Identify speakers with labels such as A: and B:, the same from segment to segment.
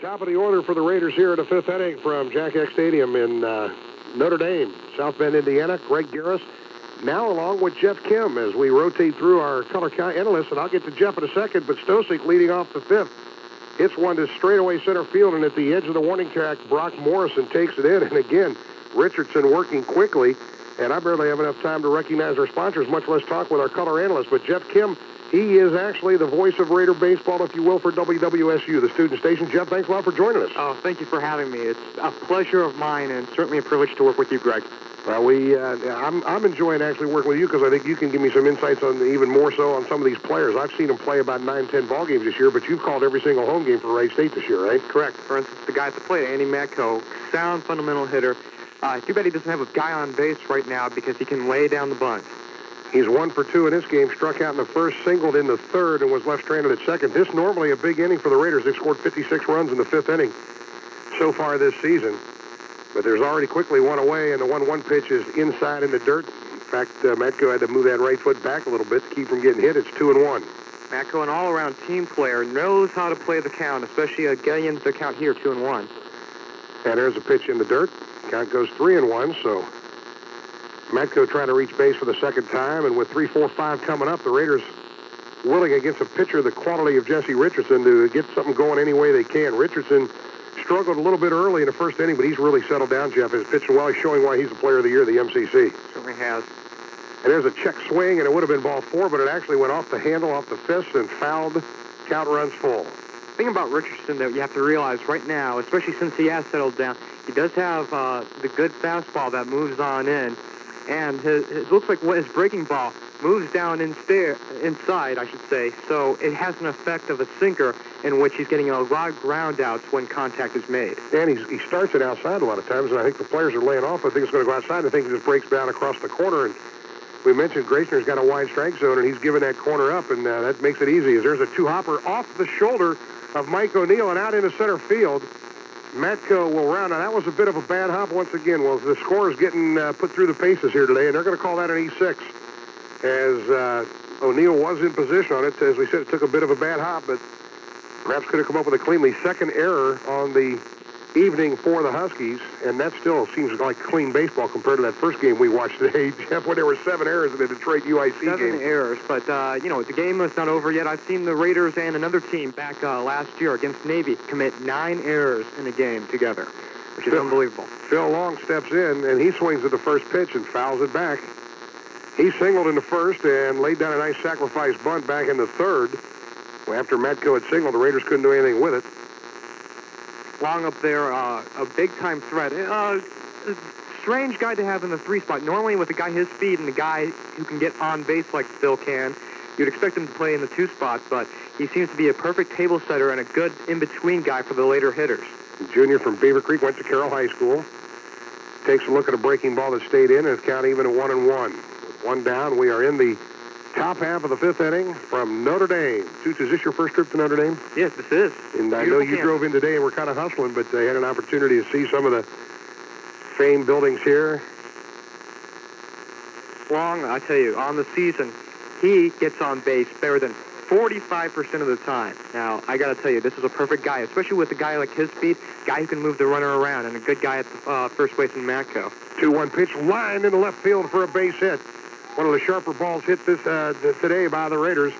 A: Top of the order for the Raiders here in the fifth inning from Jack X Stadium in Notre Dame, South Bend, Indiana. Greg Gahris now along with Jeff Kim as we rotate through our color analysts, and I'll get to Jeff in a second, but Stosic leading off the fifth. Hits one to straightaway center field, and at the edge of the warning track, Brock Morrison takes it in. And again, Richardson working quickly, and I barely have enough time to recognize our sponsors, much less talk with our color analyst. But Jeff Kim, he is actually the voice of Raider baseball, if you will, for WWSU, the student station. Jeff, thanks a lot for joining us.
B: Oh, thank you for having me. It's a pleasure of mine, and certainly a privilege to work with you, Greg.
A: Well, I'm enjoying actually working with you because I think you can give me some insights on even more so on some of these players. I've seen them play about 9-10 ball games this year, but you've called every single home game for Wright State this year, right?
B: Correct. For instance, the guy at the plate, Andy Matko, sound fundamental hitter. Too bad he doesn't have a guy on base right now because he can lay down the bunt.
A: He's 1 for 2 in this game, struck out in the first, singled in the third, and was left stranded at second. This normally a big inning for the Raiders. They've scored 56 runs in the fifth inning so far this season. But there's already quickly one away, and the 1-1 pitch is inside in the dirt. In fact, Matko had to move that right foot back a little bit to keep from getting hit. It's 2-1.
B: Matko, an all-around team player, knows how to play the count, especially getting into the count here, 2-1.
A: And there's a pitch in the dirt. Count goes 3-1, so Matko trying to reach base for the second time, and with 3, 4, 5 coming up, the Raiders willing against a pitcher the quality of Jesse Richardson to get something going any way they can. Richardson struggled a little bit early in the first inning, but he's really settled down, Jeff. He's pitching well. He's showing why he's the player of the year of the MCC.
B: Certainly has.
A: And there's a check swing, and it would have been ball 4, but it actually went off the handle, off the fist, and fouled. Count runs full.
B: The thing about Richardson that you have to realize right now, especially since he has settled down, he does have the good fastball that moves on in, and it looks like his breaking ball moves down inside, I should say, so it has an effect of a sinker in which he's getting a lot of ground outs when contact is made.
A: And he starts it outside a lot of times, and I think the players are laying off. I think it's going to go outside. I think it just breaks down across the corner, and we mentioned Graysner's got a wide strike zone, and he's giving that corner up, and that makes it easy. As there's a two-hopper off the shoulder of Mike O'Neill and out into center field. Matko will round. Now, that was a bit of a bad hop once again. Well, the score is getting put through the paces here today, and they're going to call that an E6. As O'Neill was in position on it. As we said, it took a bit of a bad hop, but perhaps could have come up with a cleanly second error on the evening for the Huskies, and that still seems like clean baseball compared to that first game we watched today, Jeff, when there were 7 errors in the Detroit UIC game.
B: 7 errors, but, the game is not over yet. I've seen the Raiders and another team back last year against Navy commit 9 errors in a game together, which is unbelievable.
A: Phil Long steps in, and he swings at the first pitch and fouls it back. He singled in the first and laid down a nice sacrifice bunt back in the third. After Matko had singled, the Raiders couldn't do anything with it.
B: Long up there, a big-time threat. A strange guy to have in the 3 spot. Normally, with a guy his speed and a guy who can get on base like Phil can, you'd expect him to play in the 2 spot, but he seems to be a perfect table setter and a good in-between guy for the later hitters.
A: The junior from Beaver Creek, went to Carroll High School. Takes a look at a breaking ball that stayed in, and it's count even at 1-1. With 1 down, we are in the top half of the 5th inning from Notre Dame. Toots, is this your first trip to Notre Dame?
B: Yes, this is.
A: And I know you drove in today and we're kind of hustling, but they had an opportunity to see some of the famed buildings here.
B: Long, I tell you, on the season, he gets on base better than 45% of the time. Now, I got to tell you, this is a perfect guy, especially with a guy like his speed, guy who can move the runner around, and a good guy at the first base in Matko.
A: 2-1 pitch, line into left field for a base hit. One of the sharper balls hit this today by the Raiders.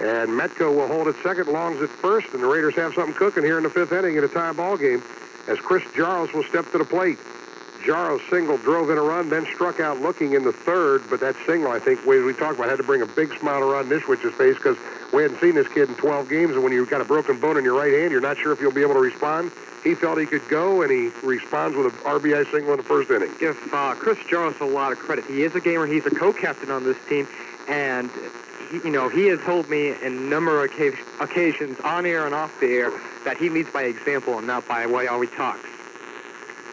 A: And Matko will hold at second, Long's at first, and the Raiders have something cooking here in the 5th inning in a tie ball game as Chris Jaros will step to the plate. Jaros singled, drove in a run, then struck out looking in the third, but that single, I think, we talked about, had to bring a big smile to Ron Nishwich's face because we hadn't seen this kid in 12 games, and when you've got a broken bone in your right hand, you're not sure if you'll be able to respond. He felt he could go, and he responds with an RBI single in the first inning.
B: Give Chris Jaros a lot of credit. He is a gamer. He's a co-captain on this team, and he has told me in a number of occasions, on air and off the air, that he leads by example and not by how he talks.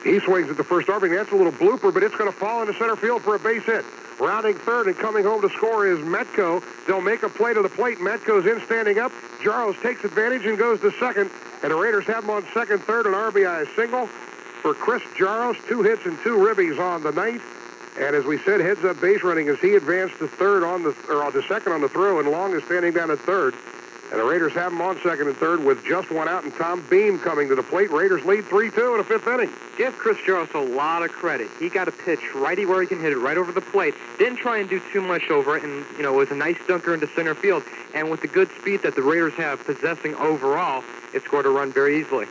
A: He swings at the first RBI. That's a little blooper, but it's going to fall into center field for a base hit. Rounding third and coming home to score is Matko. They'll make a play to the plate. Matko's in standing up. Jaros takes advantage and goes to second. And the Raiders have him on second, third, an RBI single for Chris Jaros. 2 hits and 2 ribbies on the night. And as we said, heads-up base running as he advanced to second on the throw, and Long is standing down at third. And the Raiders have them on second and third with just one out, and Tom Beam coming to the plate. Raiders lead 3-2 in the fifth inning.
B: Give Chris Jarros a lot of credit. He got a pitch right where he can hit it, right over the plate. Didn't try and do too much over it, and, it was a nice dunker into center field. And with the good speed that the Raiders have possessing overall, it scored a run very easily.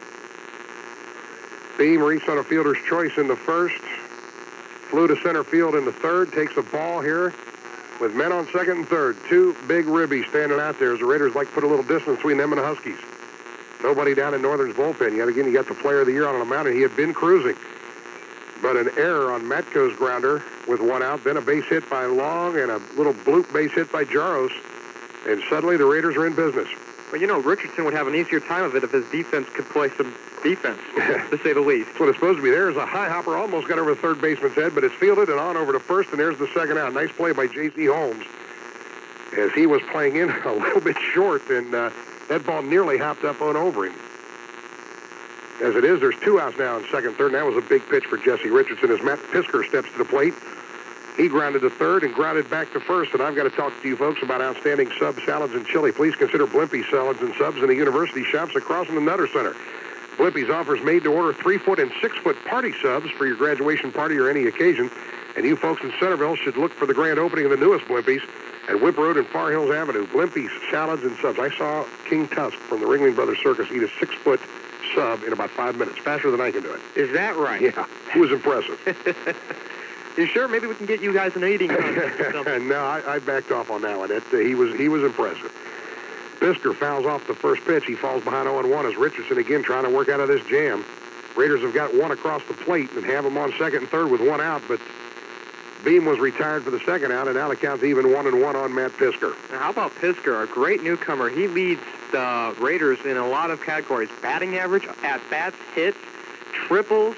A: Beam reached on a fielder's choice in the first. Flew to center field in the third. Takes a ball here with men on second and third. Two big ribbies standing out there as the Raiders like to put a little distance between them and the Huskies. Nobody down in Northern's bullpen yet. Again, you got the player of the year on the mound, and he had been cruising. But an error on Matko's grounder with one out, then a base hit by Long and a little bloop base hit by Jarros. And suddenly the Raiders are in business.
B: Well, Richardson would have an easier time of it if his defense could play some defense, to say the least.
A: That's what it's supposed to be. There's a high hopper, almost got over the third baseman's head, but it's fielded and on over to first, and there's the second out. Nice play by J.C. Holmes as he was playing in a little bit short, and that ball nearly hopped up on over him. As it is, there's two outs now in second and third, and that was a big pitch for Jesse Richardson as Matt Pisker steps to the plate. He grounded to third and grounded back to first, and I've got to talk to you folks about outstanding sub salads and chili. Please consider Blimpie's salads and subs in the university shops across from the Nutter Center. Blimpie's offers made-to-order 3-foot and 6-foot party subs for your graduation party or any occasion. And you folks in Centerville should look for the grand opening of the newest Blimpie's at Whip Road and Far Hills Avenue. Blimpie's salads and subs. I saw King Tusk from the Ringling Brothers Circus eat a 6-foot sub in about 5 minutes, faster than I can do it.
B: Is that right?
A: Yeah, it was impressive.
B: You sure? Maybe we can get you guys an eating contest or something.
A: No, I backed off on that one. He was impressive. Pisker fouls off the first pitch. He falls behind 0-1 as Richardson again trying to work out of this jam. Raiders have got one across the plate and have him on second and third with one out, but Beam was retired for the second out, and now the count's even 1-1 on Matt Pisker.
B: Now, how about Pisker, a great newcomer? He leads the Raiders in a lot of categories. Batting average, at-bats, hits, triples,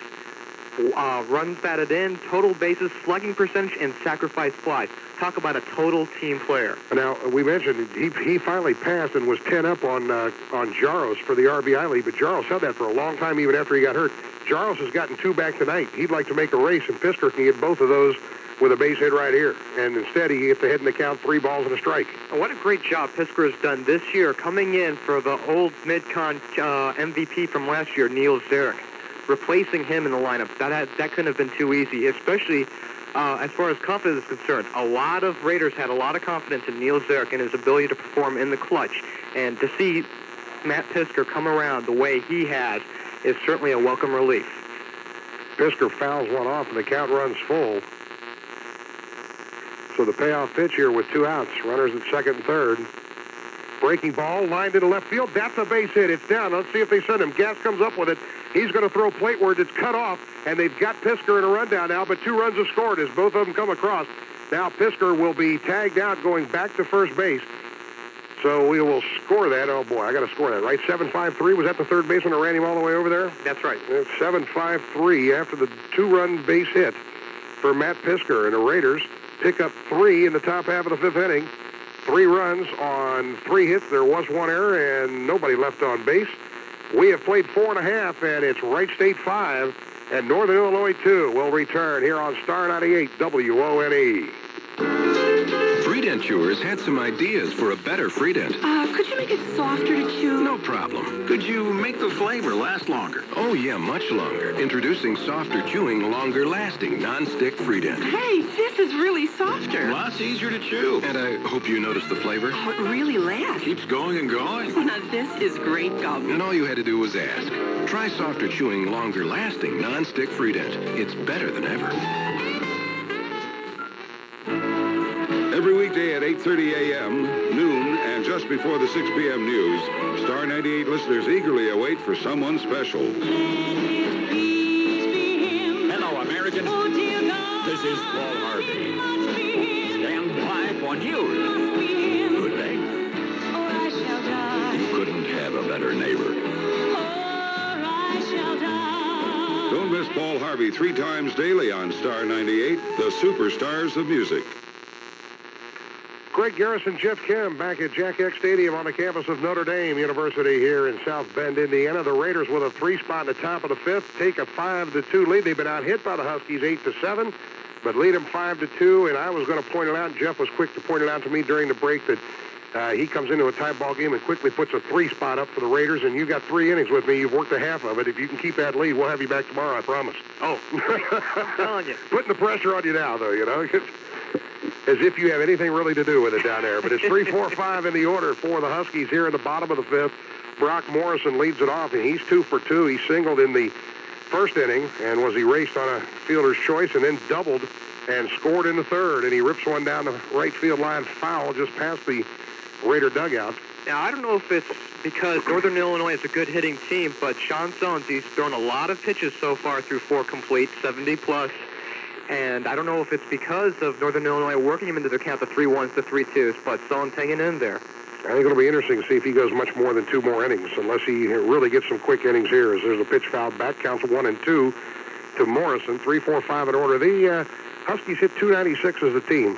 B: runs batted in, total bases, slugging percentage, and sacrifice flies. Talk about a total team player.
A: Now, we mentioned he finally passed and was 10 up on Jarros for the RBI lead, but Jarros held that for a long time even after he got hurt. Jarros has gotten two back tonight. He'd like to make a race, and Pisker can get both of those with a base hit right here. And instead, he gets ahead in the count, 3 balls and a strike.
B: And what a great job Pisker has done this year, coming in for the old mid-con MVP from last year, Neil Zarek. Replacing him in the lineup, that couldn't have been too easy, especially as far as confidence is concerned. A lot of Raiders had a lot of confidence in Neil Zarek and his ability to perform in the clutch. And to see Matt Pisker come around the way he has is certainly a welcome relief.
A: Pisker fouls one off, and the count runs full. So the payoff pitch here with 2 outs. Runners at second and third. Breaking ball, lined into left field. That's a base hit. It's down. Let's see if they send him. Gas comes up with it. He's going to throw plateward. It's cut off, and they've got Pisker in a rundown now, but 2 runs have scored as both of them come across. Now Pisker will be tagged out going back to first base. So we will score that. Oh, boy, I got to score that, right? 7-5-3. Was that the third baseman that ran him all the way over there?
B: That's right.
A: It's 7-5-3 after the 2-run base hit for Matt Pisker. And the Raiders pick up 3 in the top half of the 5th inning. 3 runs on 3 hits. There was 1 error, and nobody left on base. We have played 4.5, and it's Wright State 5 and Northern Illinois 2. We'll return here on Star 98 WONE.
C: Freedent Chewers had some ideas for a better Freedent.
D: Could you make it softer to chew?
C: No problem.
E: Could you make the flavor last longer?
C: Oh, yeah, much longer. Introducing softer chewing, longer-lasting, non-stick Freedent.
D: Hey, this is really softer.
E: Lots easier to chew.
C: And I hope you noticed the flavor.
D: Oh, it really lasts.
E: Keeps going and going.
D: Now, this is great gum.
C: And all you had to do was ask. Try softer chewing, longer-lasting, non-stick Freedent. It's better than ever.
F: Every weekday at 8:30 a.m., noon, and just before the 6 p.m. news, Star 98 listeners eagerly await for someone special.
E: Hello, Americans. This is Paul Harvey. Stand by for news. Good day. You couldn't have a better neighbor.
F: Don't miss Paul Harvey 3 times daily on Star 98, the superstars of music.
A: Greg Gahris and Jeff Kim back at Jack X Stadium on the campus of Notre Dame University here in South Bend, Indiana. The Raiders with a 3 spot in the top of the 5th take a 5-2 lead. They've been out hit by the Huskies 8-7, but lead them 5-2. And I was going to point it out, and Jeff was quick to point it out to me during the break, that He comes into a tie ball game and quickly puts a 3 spot up for the Raiders, and you've got 3 innings with me. You've worked a half of it. If you can keep that lead, we'll have you back tomorrow, I promise.
B: Oh, I'm telling you.
A: Putting the pressure on you now, though, as if you have anything really to do with it down there. But it's 3-4-5 in the order for the Huskies here in the bottom of the 5th. Brock Morrison leads it off, and he's 2 for 2. He singled in the first inning and was erased on a fielder's choice and then doubled and scored in the 3rd. And he rips one down the right field line foul just past the Raider dugout.
B: Now, I don't know if it's because Northern Illinois is a good hitting team, but Sean Sones, he's thrown a lot of pitches so far through 4 complete, 70+. And I don't know if it's because of Northern Illinois working him into their count, the 3-1s, the 3-2s, but Sones hanging in there.
A: I think it'll be interesting to see if he goes much more than 2 more innings, unless he really gets some quick innings here, as there's a pitch foul back, counts 1 and 2 to Morrison. 3-4-5 in order. The Huskies hit .296 as a team.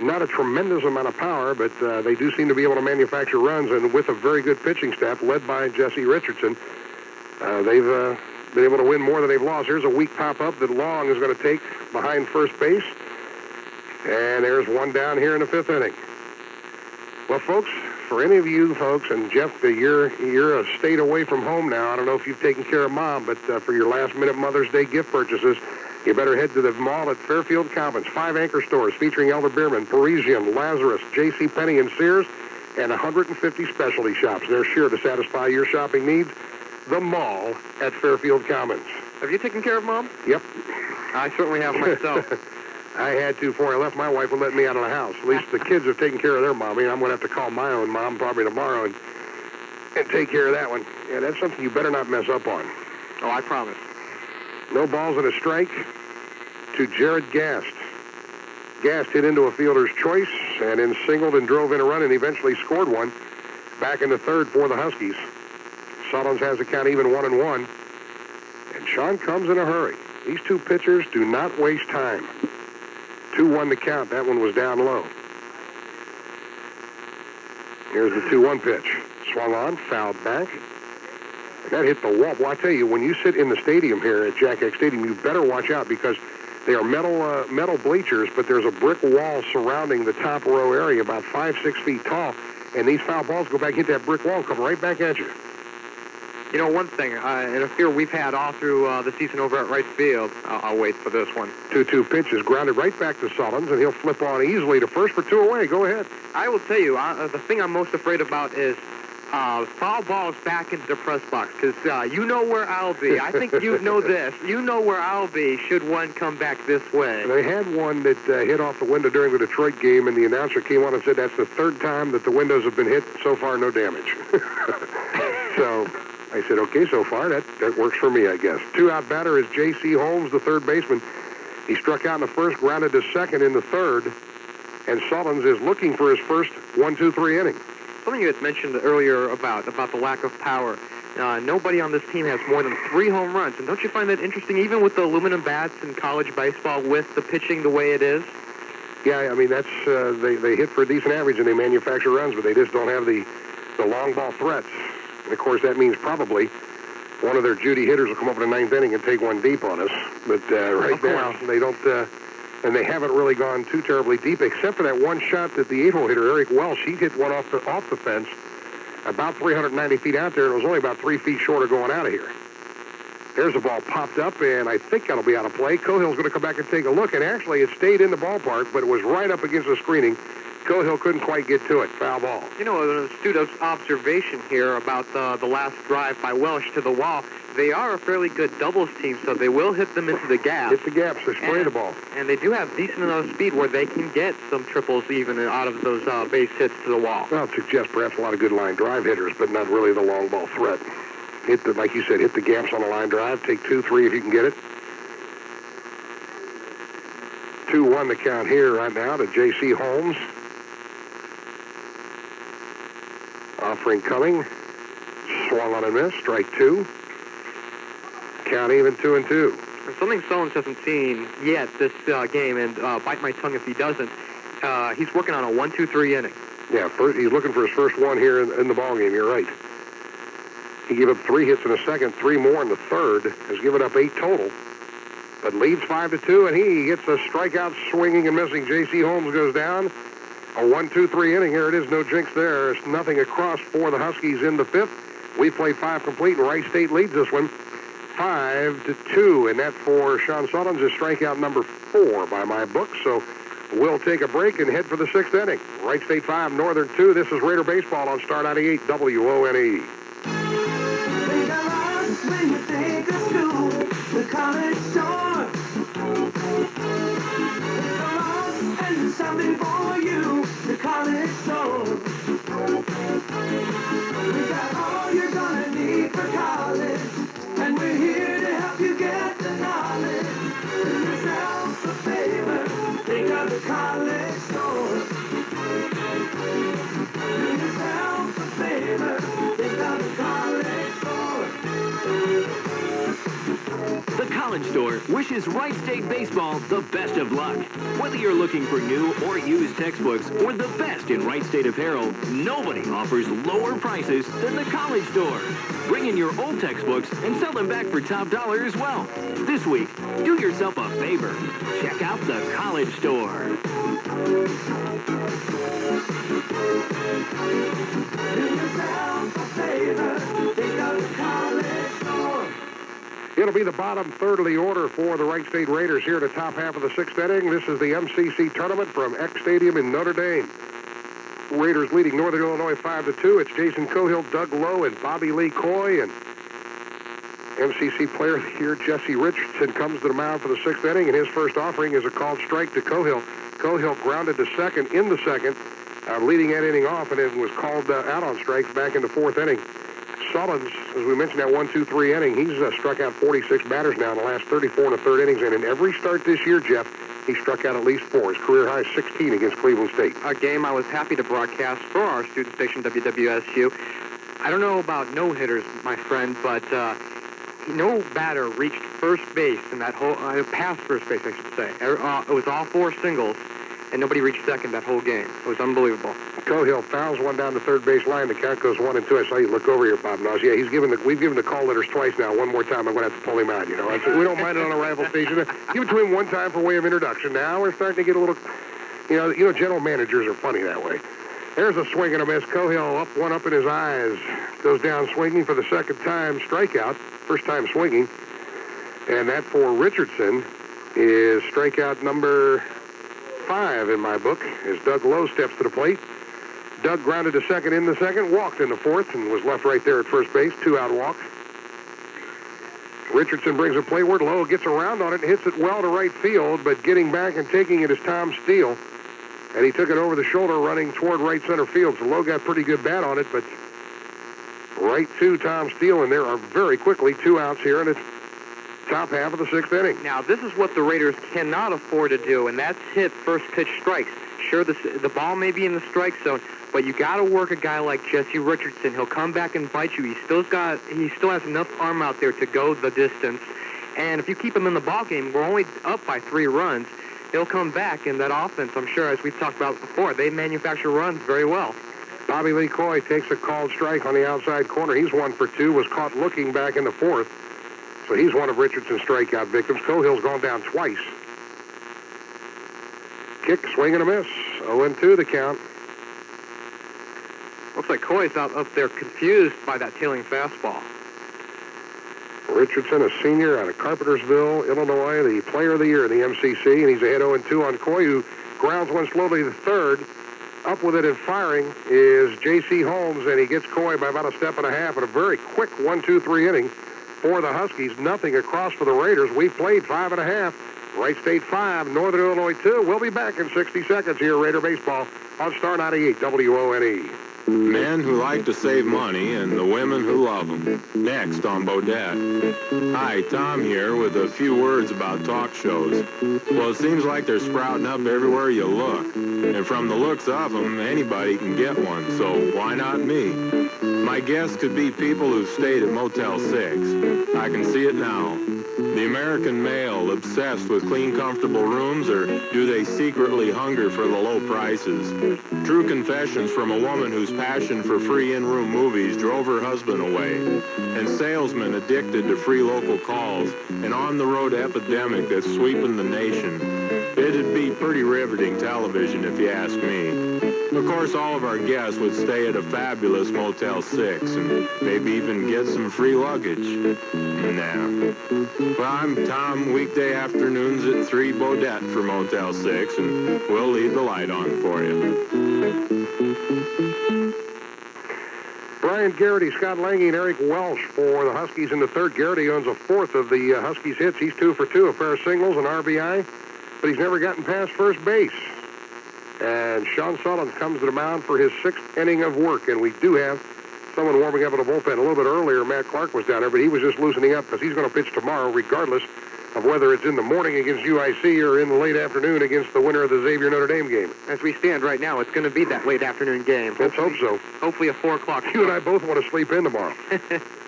A: Not a tremendous amount of power, but they do seem to be able to manufacture runs, and with a very good pitching staff led by Jesse Richardson, they've been able to win more than they've lost. Here's a weak pop-up that Long is going to take behind first base, and there's one down here in the 5th inning. Well, folks, for any of you folks, and Jeff, you're a state away from home now. I don't know if you've taken care of Mom, but for your last-minute Mother's Day gift purchases, you better head to the mall at Fairfield Commons. 5 anchor stores featuring Elder Beerman, Parisian, Lazarus, J.C. Penney, and Sears, and 150 specialty shops. They're sure to satisfy your shopping needs. The mall at Fairfield Commons.
B: Have you taken care of Mom?
A: Yep.
B: I certainly have myself.
A: I had to before I left. My wife would let me out of the house. At least the kids have taken care of their mommy, and I'm going to have to call my own mom probably tomorrow and take care of that one. Yeah, that's something you better not mess up on.
B: Oh, I promise.
A: No balls and a strike to Jared Gast. Gast hit into a fielder's choice and then singled and drove in a run and eventually scored one back in the 3rd for the Huskies. Sullins has the count even 1-1. And Sean comes in a hurry. These 2 pitchers do not waste time. 2-1 the count. That one was down low. Here's the 2-1 pitch. Swung on, fouled back. That hit the wall. Well, I tell you, when you sit in the stadium here at Jack X Stadium, you better watch out because they are metal bleachers, but there's a brick wall surrounding the top row area about 5-6 feet tall, and these foul balls go back, hit that brick wall, and come right back at you.
B: You know, one thing, and a fear we've had all through the season over at Wright Field, I'll wait for this one.
A: 2-2 pitch is grounded right back to Sullins, and he'll flip on easily to first for 2 away. Go ahead.
B: I will tell you, the thing I'm most afraid about is foul balls back into the press box, because you know where I'll be. I think you know this. You know where I'll be should one come back this way.
A: They had one that hit off the window during the Detroit game, and the announcer came on and said that's the 3rd time that the windows have been hit. So far, no damage. So I said, okay, so far, that works for me, I guess. 2-out batter is J.C. Holmes, the 3rd baseman. He struck out in the 1st, grounded to 2nd in the 3rd, and Sullins is looking for his first 1-2-3 inning.
B: Something you had mentioned earlier about the lack of power. Nobody on this team has more than 3 home runs, and don't you find that interesting, even with the aluminum bats in college baseball, with the pitching the way it is?
A: Yeah, I mean, that's they hit for a decent average, and they manufacture runs, but they just don't have the long ball threats. And, of course, that means probably one of their Judy hitters will come up in the 9th inning and take one deep on us. But right now, they don't, and they haven't really gone too terribly deep, except for that one shot that the 8-hole hitter, Eric Welsh, he hit one off the fence about 390 feet out there, and it was only about 3 feet short of going out of here. There's the ball popped up, and I think that'll be out of play. Cohill's going to come back and take a look, and actually it stayed in the ballpark, but it was right up against the screening. Cohill couldn't quite get to it. Foul ball.
B: You know, an astute observation here about the last drive by Welsh to the wall. They are a fairly good doubles team, so they will hit them into the gap.
A: Hit the gaps. They spray the ball.
B: And they do have decent enough speed where they can get some triples even out of those base hits to the wall.
A: Well, it suggests perhaps a lot of good line drive hitters, but not really the long ball threat. Like you said, hit the gaps on the line drive. Take 2-3 if you can get it. 2-1 the count here right now to J.C. Holmes. Offering coming. Swung on and missed. Strike 2. Count even 2-2.
B: And something Sullins hasn't seen yet this game, and bite my tongue if he doesn't, he's working on a 1-2-3 inning.
A: Yeah, he's looking for his first one here in the ballgame. You're right. He gave up 3 hits in the 2nd, 3 more in the 3rd. Has given up 8 total, but leads 5-2, and he gets a strikeout swinging and missing. J.C. Holmes goes down, A 1-2-3 inning. Here it is. No jinx there. It's nothing across for the Huskies in the 5th. We played 5 complete, and Wright State leads this one 5-2. And that for Sean Sullins is strikeout number 4 by my book. So we'll take a break and head for the 6th inning. Wright State 5, Northern 2. This is Raider Baseball on Star 98 WONE.
G: Think of us when you think of school, the college store. For us and something for you, the college store. We got all you're gonna need for college, and we're here to help you get the knowledge. Do yourself a favor, think of the college store. Do yourself a favor, think of the college store.
H: The College Store wishes Wright State Baseball the best of luck. Whether you're looking for new or used textbooks or the best in Wright State apparel, nobody offers lower prices than the College Store. Bring in your old textbooks and sell them back for top dollar as well. This week, do yourself a favor. Check out the College Store.
G: Do yourself a favor, think of the college store.
A: It'll be the bottom third of the order for the Wright State Raiders here in the top half of the 6th inning. This is the MCC Tournament from Eck Stadium in Notre Dame. Raiders leading Northern Illinois 5-2. It's Jason Cohill, Doug Lowe, and Bobby Lee Coy. And MCC Player of the Year Jesse Richardson comes to the mound for the 6th inning, and his first offering is a called strike to Cohill. Cohill grounded to second in the 2nd, leading that inning off, and it was called out on strikes back in the 4th inning. Sullins, as we mentioned, that 1-2-3 inning, he's struck out 46 batters now in the last 34 1/3 innings, and in every start this year, Jeff, he struck out at least 4. His career high 16 against Cleveland State.
B: A game I was happy to broadcast for our student station, WWSU. I don't know about no-hitters, my friend, but no batter reached first base in that whole, past first base, I should say. It was all 4 singles, and nobody reached second that whole game. It was unbelievable.
A: Cohill fouls one down the third base line. The count goes 1-2. I saw you look over here, Bob Noss. Yeah, we've given the call letters twice now. One more time, I'm going to have to pull him out. You know, we don't mind it on a rival station. Give it to him one time for way of introduction. Now we're starting to get a little, you know, general managers are funny that way. There's a swing and a miss. Cohill one up in his eyes. Goes down swinging for the 2nd time. Strikeout. First time swinging. And that for Richardson is strikeout number 5 in my book as Doug Lowe steps to the plate. Doug grounded to second in the 2nd, walked in the 4th, and was left right there at first base. 2-out walk. Richardson brings it playward. Lowe gets around on it and hits it well to right field, but getting back and taking it is Tom Steele. And he took it over the shoulder running toward right center field. So Lowe got pretty good bat on it, but right to Tom Steele, and there are very quickly 2 outs here in the top half of the 6th inning.
B: Now, this is what the Raiders cannot afford to do, and that's hit first pitch strikes. Sure, the ball may be in the strike zone, but you got to work a guy like Jesse Richardson. He'll come back and bite you. He still has enough arm out there to go the distance. And if you keep him in the ball game, we're only up by 3 runs. He'll come back in that offense. I'm sure, as we've talked about before, they manufacture runs very well.
A: Bobby Lee Coy takes a called strike on the outside corner. He's 1 for 2. Was caught looking back in the 4th. So he's one of Richardson's strikeout victims. Cohill's gone down twice. Kick, swing, and a miss. 0-2 the count.
B: Looks like Coy's out up there confused by that tailing fastball.
A: Richardson, a senior out of Carpentersville, Illinois, the player of the year in the MCC, and he's ahead 0-2 on Coy, who grounds one slowly to third. Up with it and firing is J.C. Holmes, and he gets Coy by about a step and a half in a very quick 1-2-3 inning for the Huskies. Nothing across for the Raiders. We've played 5.5. Wright State 5, Northern Illinois 2. We'll be back in 60 seconds here, Raider Baseball on Star 98 WONE.
I: Men who like to save money and the women who love them. Next on Bodette. Hi, Tom here with a few words about talk shows. Well, it seems like they're sprouting up everywhere you look. And from the looks of them, anybody can get one, so why not me? My guests could be people who've stayed at Motel 6. I can see it now. The American male obsessed with clean, comfortable rooms, or do they secretly hunger for the low prices? True confessions from a woman whose passion for free in-room movies drove her husband away. And salesmen addicted to free local calls, an on-the-road epidemic that's sweeping the nation. It'd be pretty riveting television if you ask me. Of course, all of our guests would stay at a fabulous Motel 6 and maybe even get some free luggage. Nah. Well, I'm Tom, weekday afternoons at 3 Bodette for Motel 6, and we'll leave the light on for you.
A: Brian Garrity, Scott Lange, and Eric Welsh for the Huskies in the third. Garrity owns a fourth of the Huskies hits. He's 2 for 2, a pair of singles, an RBI, but he's never gotten past first base. And Sean Sullins comes to the mound for his 6th inning of work, and we do have someone warming up in the bullpen. A little bit earlier, Matt Clark was down there, but he was just loosening up because he's going to pitch tomorrow regardless of whether it's in the morning against UIC or in the late afternoon against the winner of the Xavier-Notre Dame game.
B: As we stand right now, it's going to be that late afternoon game.
A: Let's hope so.
B: Hopefully a 4 o'clock.
A: You and I both want to sleep in tomorrow.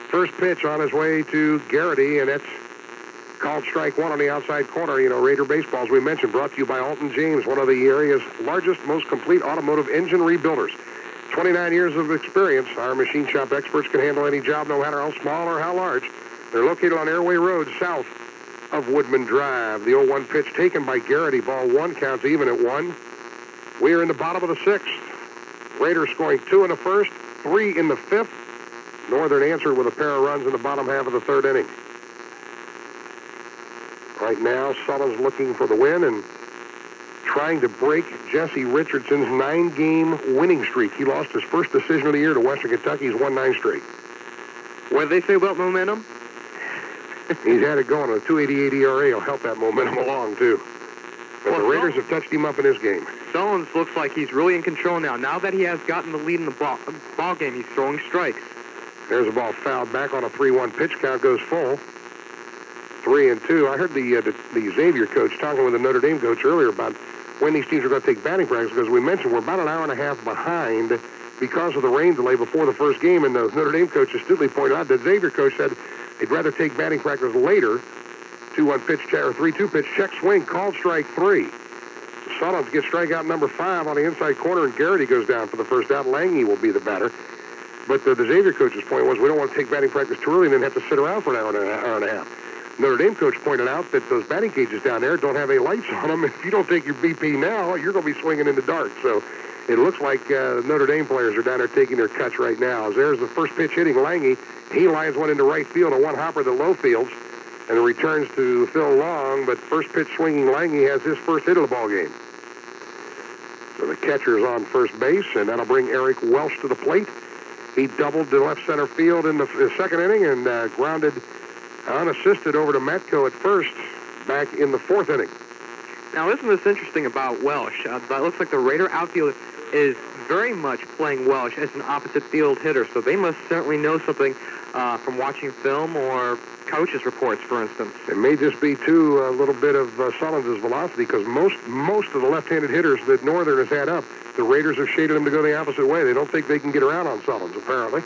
A: First pitch on his way to Garrity, and that's called strike one on the outside corner. You know, Raider baseball, as we mentioned, brought to you by Alton James, one of the area's largest, most complete automotive engine rebuilders. 29 years of experience. Our machine shop experts can handle any job, no matter how small or how large. They're located on Airway Road, south of Woodman Drive. The 0-1 pitch taken by Garrity. Ball 1, counts even at 1. We are in the bottom of the 6th. Raiders scoring 2 in the first, 3 in the 5th. Northern answered with a pair of runs in the bottom half of the 3rd inning. Right now, Sullins looking for the win and trying to break Jesse Richardson's 9-game winning streak. He lost his first decision of the year to Western Kentucky. He's won 9 straight.
B: What do they say about momentum?
A: He's had it going. A 2.88 ERA will help that momentum along, too. But the Raiders have touched him up in this game.
B: Sullins looks like he's really in control now. Now that he has gotten the lead in the ball game, he's throwing strikes.
A: There's a ball fouled back on a 3-1 pitch. Count goes full. 3-2. I heard the Xavier coach talking with the Notre Dame coach earlier about when these teams are going to take batting practice, because we mentioned we're about an hour and a half behind because of the rain delay before the first game, and the Notre Dame coach astutely pointed out that Xavier coach said he'd rather take batting practice later. 2-1 pitch, or 3-2 pitch, check swing, called strike 3. Sullins gets strikeout number 5 on the inside corner, and Garrity goes down for the first out. Lange will be the batter. But the Xavier coach's point was we don't want to take batting practice too early and then have to sit around for an hour and a half. Notre Dame coach pointed out that those batting cages down there don't have any lights on them. If you don't take your BP now, you're going to be swinging in the dark. So it looks like Notre Dame players are down there taking their cuts right now. As there's the first pitch hitting Lange. He lines one into right field, a one-hopper that low fields, and it returns to Phil Long. But first pitch swinging Lange has his first hit of the ball game. So the catcher's on first base, and that'll bring Eric Welsh to the plate. He doubled to left center field in the 2nd inning and grounded unassisted over to Metco at first back in the 4th inning.
B: Now, isn't this interesting about Welsh? It looks like the Raider outfield is very much playing Welsh as an opposite field hitter, so they must certainly know something from watching film or coaches' reports, for instance.
A: It may just be, too, a little bit of Sullins' velocity, because most of the left-handed hitters that Northern has had up, the Raiders have shaded them to go the opposite way. They don't think they can get around on Sullins, apparently.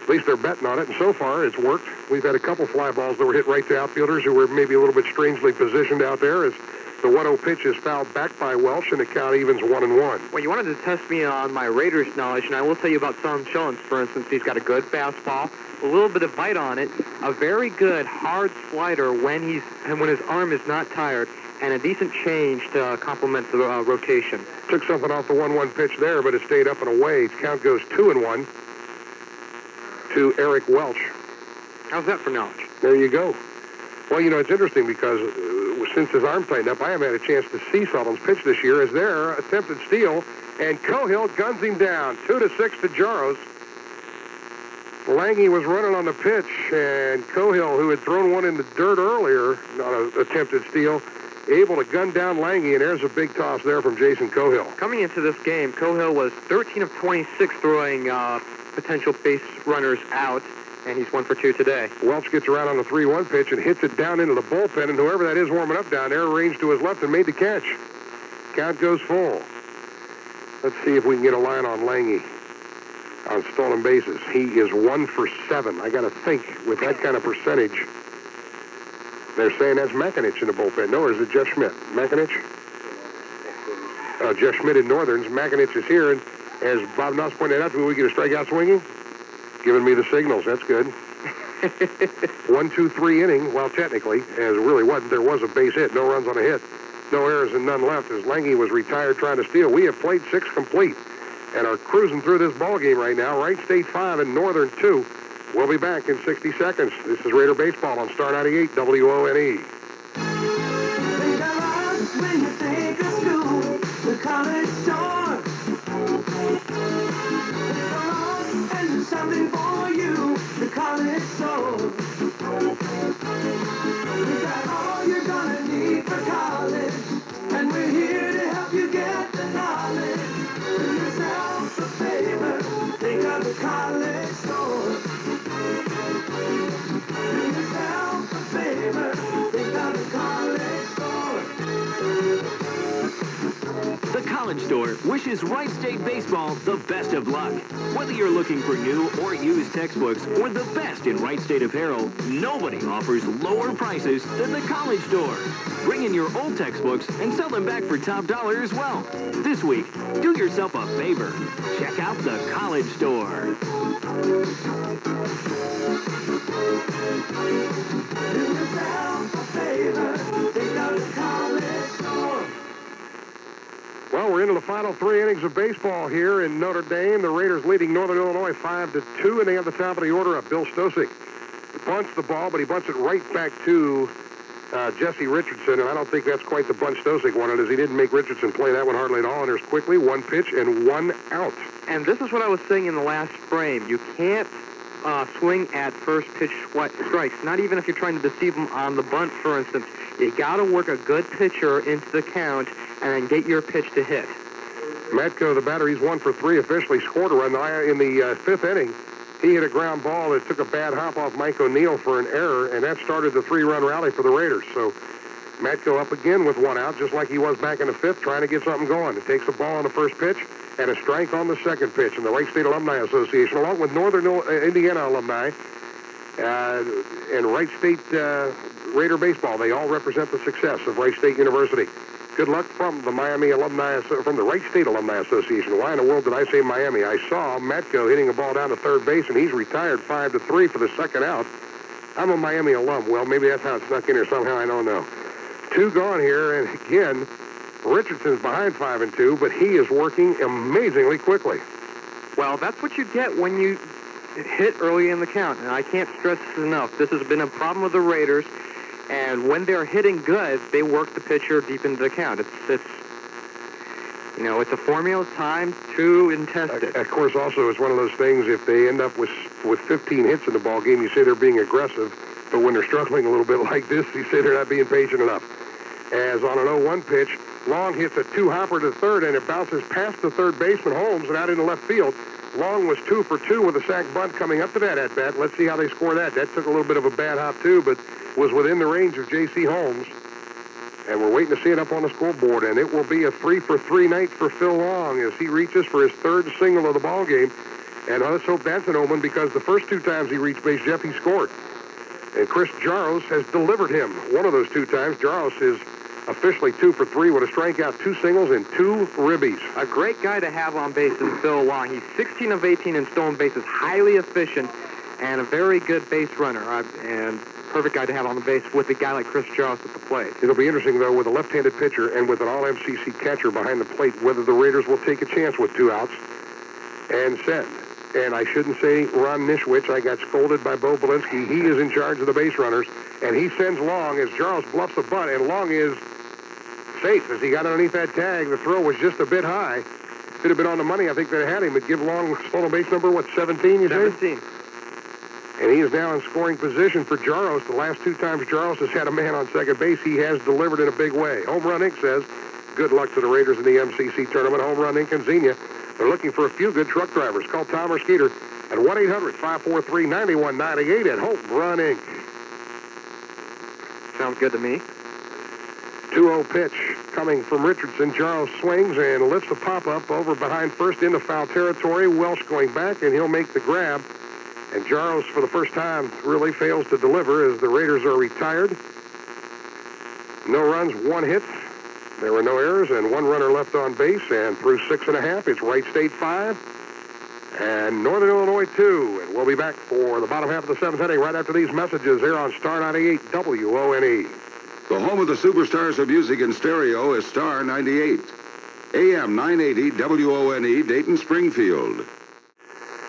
A: At least they're betting on it, and so far it's worked. We've had a couple fly balls that were hit right to outfielders who were maybe a little bit strangely positioned out there, as the 1-0 pitch is fouled back by Welsh, and the count evens 1-1.
B: Well, you wanted to test me on my Raiders knowledge, and I will tell you about Sullins, for instance. He's got a good fastball, a little bit of bite on it, a very good hard slider when his arm is not tired, and a decent change to complement the rotation.
A: Took something off the 1-1 pitch there, but it stayed up and away. Count goes 2-1 to Eric Welsh.
B: How's that for knowledge?
A: There you go. Well, you know, it's interesting because since his arm tightened up, I haven't had a chance to see Sullins pitch this year as their attempted steal, and Cohill guns him down, 2-6 to Gahris. Lange was running on the pitch, and Cohill, who had thrown one in the dirt earlier, not an attempted steal, able to gun down Lange, and there's a big toss there from Jason Cohill.
B: Coming into this game, Cohill was 13 of 26 throwing potential base runners out, and he's 1 for 2 today.
A: Welch gets around on the 3-1 pitch and hits it down into the bullpen, and whoever that is warming up down there arranged to his left and made the catch. Count goes full. Let's see if we can get a line on Lange. on stolen bases. He is 1 for 7. I got to think, with that kind of percentage, they're saying that's Makinich in the bullpen. No, or is it Jeff Schmidt? Makinich? Jeff Schmidt in Northerns. Makinich is here, and as Bob Nuss pointed out, do we get a strikeout swinging? Giving me the signals. That's good. 1-2-3 inning. Well, technically, as it really wasn't. There was a base hit. No runs on a hit. No errors and none left as Lange was retired trying to steal. We have played 6 complete and are cruising through this ball game right now. Wright State 5 and Northern 2. We'll be back in 60 seconds. This is Raider Baseball on Star 98 WONE.
G: Think of us when you think of school, the college store. And there's something for you, the college store. We got all you're gonna need for college, and we're here to help you get the knowledge. Do yourself a favor, think of the college store. Do yourself a favor, think of the college store.
H: The College Store wishes Wright State Baseball the best of luck. Whether you're looking for new or used textbooks or the best in Wright State apparel, nobody offers lower prices than the College Store. Bring in your old textbooks and sell them back for top dollar as well. This week, do yourself a favor. Check out the College Store.
G: Do yourself a favor, think of the college store.
A: Well, we're into the final 3 innings of baseball here in Notre Dame. The Raiders leading Northern Illinois 5-2, and they have the top of the order up. Bill Stosick bunts the ball, but he bunts it right back to Jesse Richardson, and I don't think that's quite the bunch Stosick wanted, as he didn't make Richardson play that one hardly at all. And there's quickly 1 pitch and 1 out.
B: And this is what I was saying in the last frame. You can't swing at first pitch strikes, not even if you're trying to deceive them on the bunt, for instance. You got to work a good pitcher into the count and then get your pitch to hit.
A: Matko, the batter, he's 1 for 3, officially scored a run in the 5th inning. He hit a ground ball that took a bad hop off Mike O'Neill for an error, and that started the 3-run rally for the Raiders. So Matko up again with 1 out, just like he was back in the 5th, trying to get something going. It takes a ball on the first pitch and a strike on the second pitch. And the Wright State Alumni Association, along with Northern Indiana alumni and Wright State Raider Baseball, they all represent the success of Wright State University. Good luck from the Wright State Alumni Association. Why in the world did I say Miami? I saw Matko hitting a ball down to third base, and he's retired 5-3 for the second out. I'm a Miami alum. Well, maybe that's how it snuck in here somehow. I don't know. 2 gone here, and again, Richardson's behind 5-2, but he is working amazingly quickly.
B: Well, that's what you get when you hit early in the count, and I can't stress this enough. This has been a problem with the Raiders. And when they're hitting good, they work the pitcher deep into the count. It's a formula, time, true, and test it.
A: Of course, also, it's one of those things, if they end up with 15 hits in the ball game, you say they're being aggressive. But when they're struggling a little bit like this, you say they're not being patient enough. As on an 0-1 pitch, Long hits a 2-hopper to third, and it bounces past the third baseman, Holmes, and out into left field. Long was 2 for 2 with a sac bunt coming up to that at-bat. Let's see how they score that. That took a little bit of a bad hop, too, but was within the range of J.C. Holmes. And we're waiting to see it up on the scoreboard, and it will be a 3-for-3 night for Phil Long as he reaches for his 3rd single of the ball game. And let's hope that's an omen, because the first 2 times he reached base, Jeffy scored. And Chris Jaros has delivered him one of those 2 times. Jaros is officially 2 for 3 with a strikeout, 2 singles, and 2 ribbies.
B: A great guy to have on base is Phil Long. He's 16 of 18 in stolen bases, highly efficient, and a very good base runner. And perfect guy to have on the base with a guy like Chris Jaros at the plate.
A: It'll be interesting, though, with a left-handed pitcher and with an all-MCC catcher behind the plate, whether the Raiders will take a chance with 2 outs and send. And I shouldn't say Ron Nishwich. I got scolded by Bo Belinsky. He is in charge of the base runners, and he sends Long as Jaros bluffs a bunt, and Long is safe as he got underneath that tag. The throw was just a bit high. If it had been on the money, I think they'd had him. But give Long stolen base number, 17, you say?
B: 17.
A: And he is now in scoring position for Jaros. The last 2 times Jaros has had a man on second base, he has delivered in a big way. Home Run Inc. says, good luck to the Raiders in the MCC Tournament. Home Run Inc. and Xenia. They're looking for a few good truck drivers. Call Tom or Skeeter at 1-800-543-9198 at Home Run Inc.
B: Sounds good to me.
A: 2-0 pitch coming from Richardson. Jarrow swings and lifts the pop-up over behind first into foul territory. Welsh going back, and he'll make the grab. And Jarrow, for the first time, really fails to deliver as the Raiders are retired. No runs, 1 hit. There were no errors, and 1 runner left on base. And through 6.5, it's Wright State 5 and Northern Illinois 2. And we'll be back for the bottom half of the 7th inning right after these messages here on Star 98 WONE.
F: The home of the superstars of music in stereo is Star 98. AM 980 WONE, Dayton, Springfield.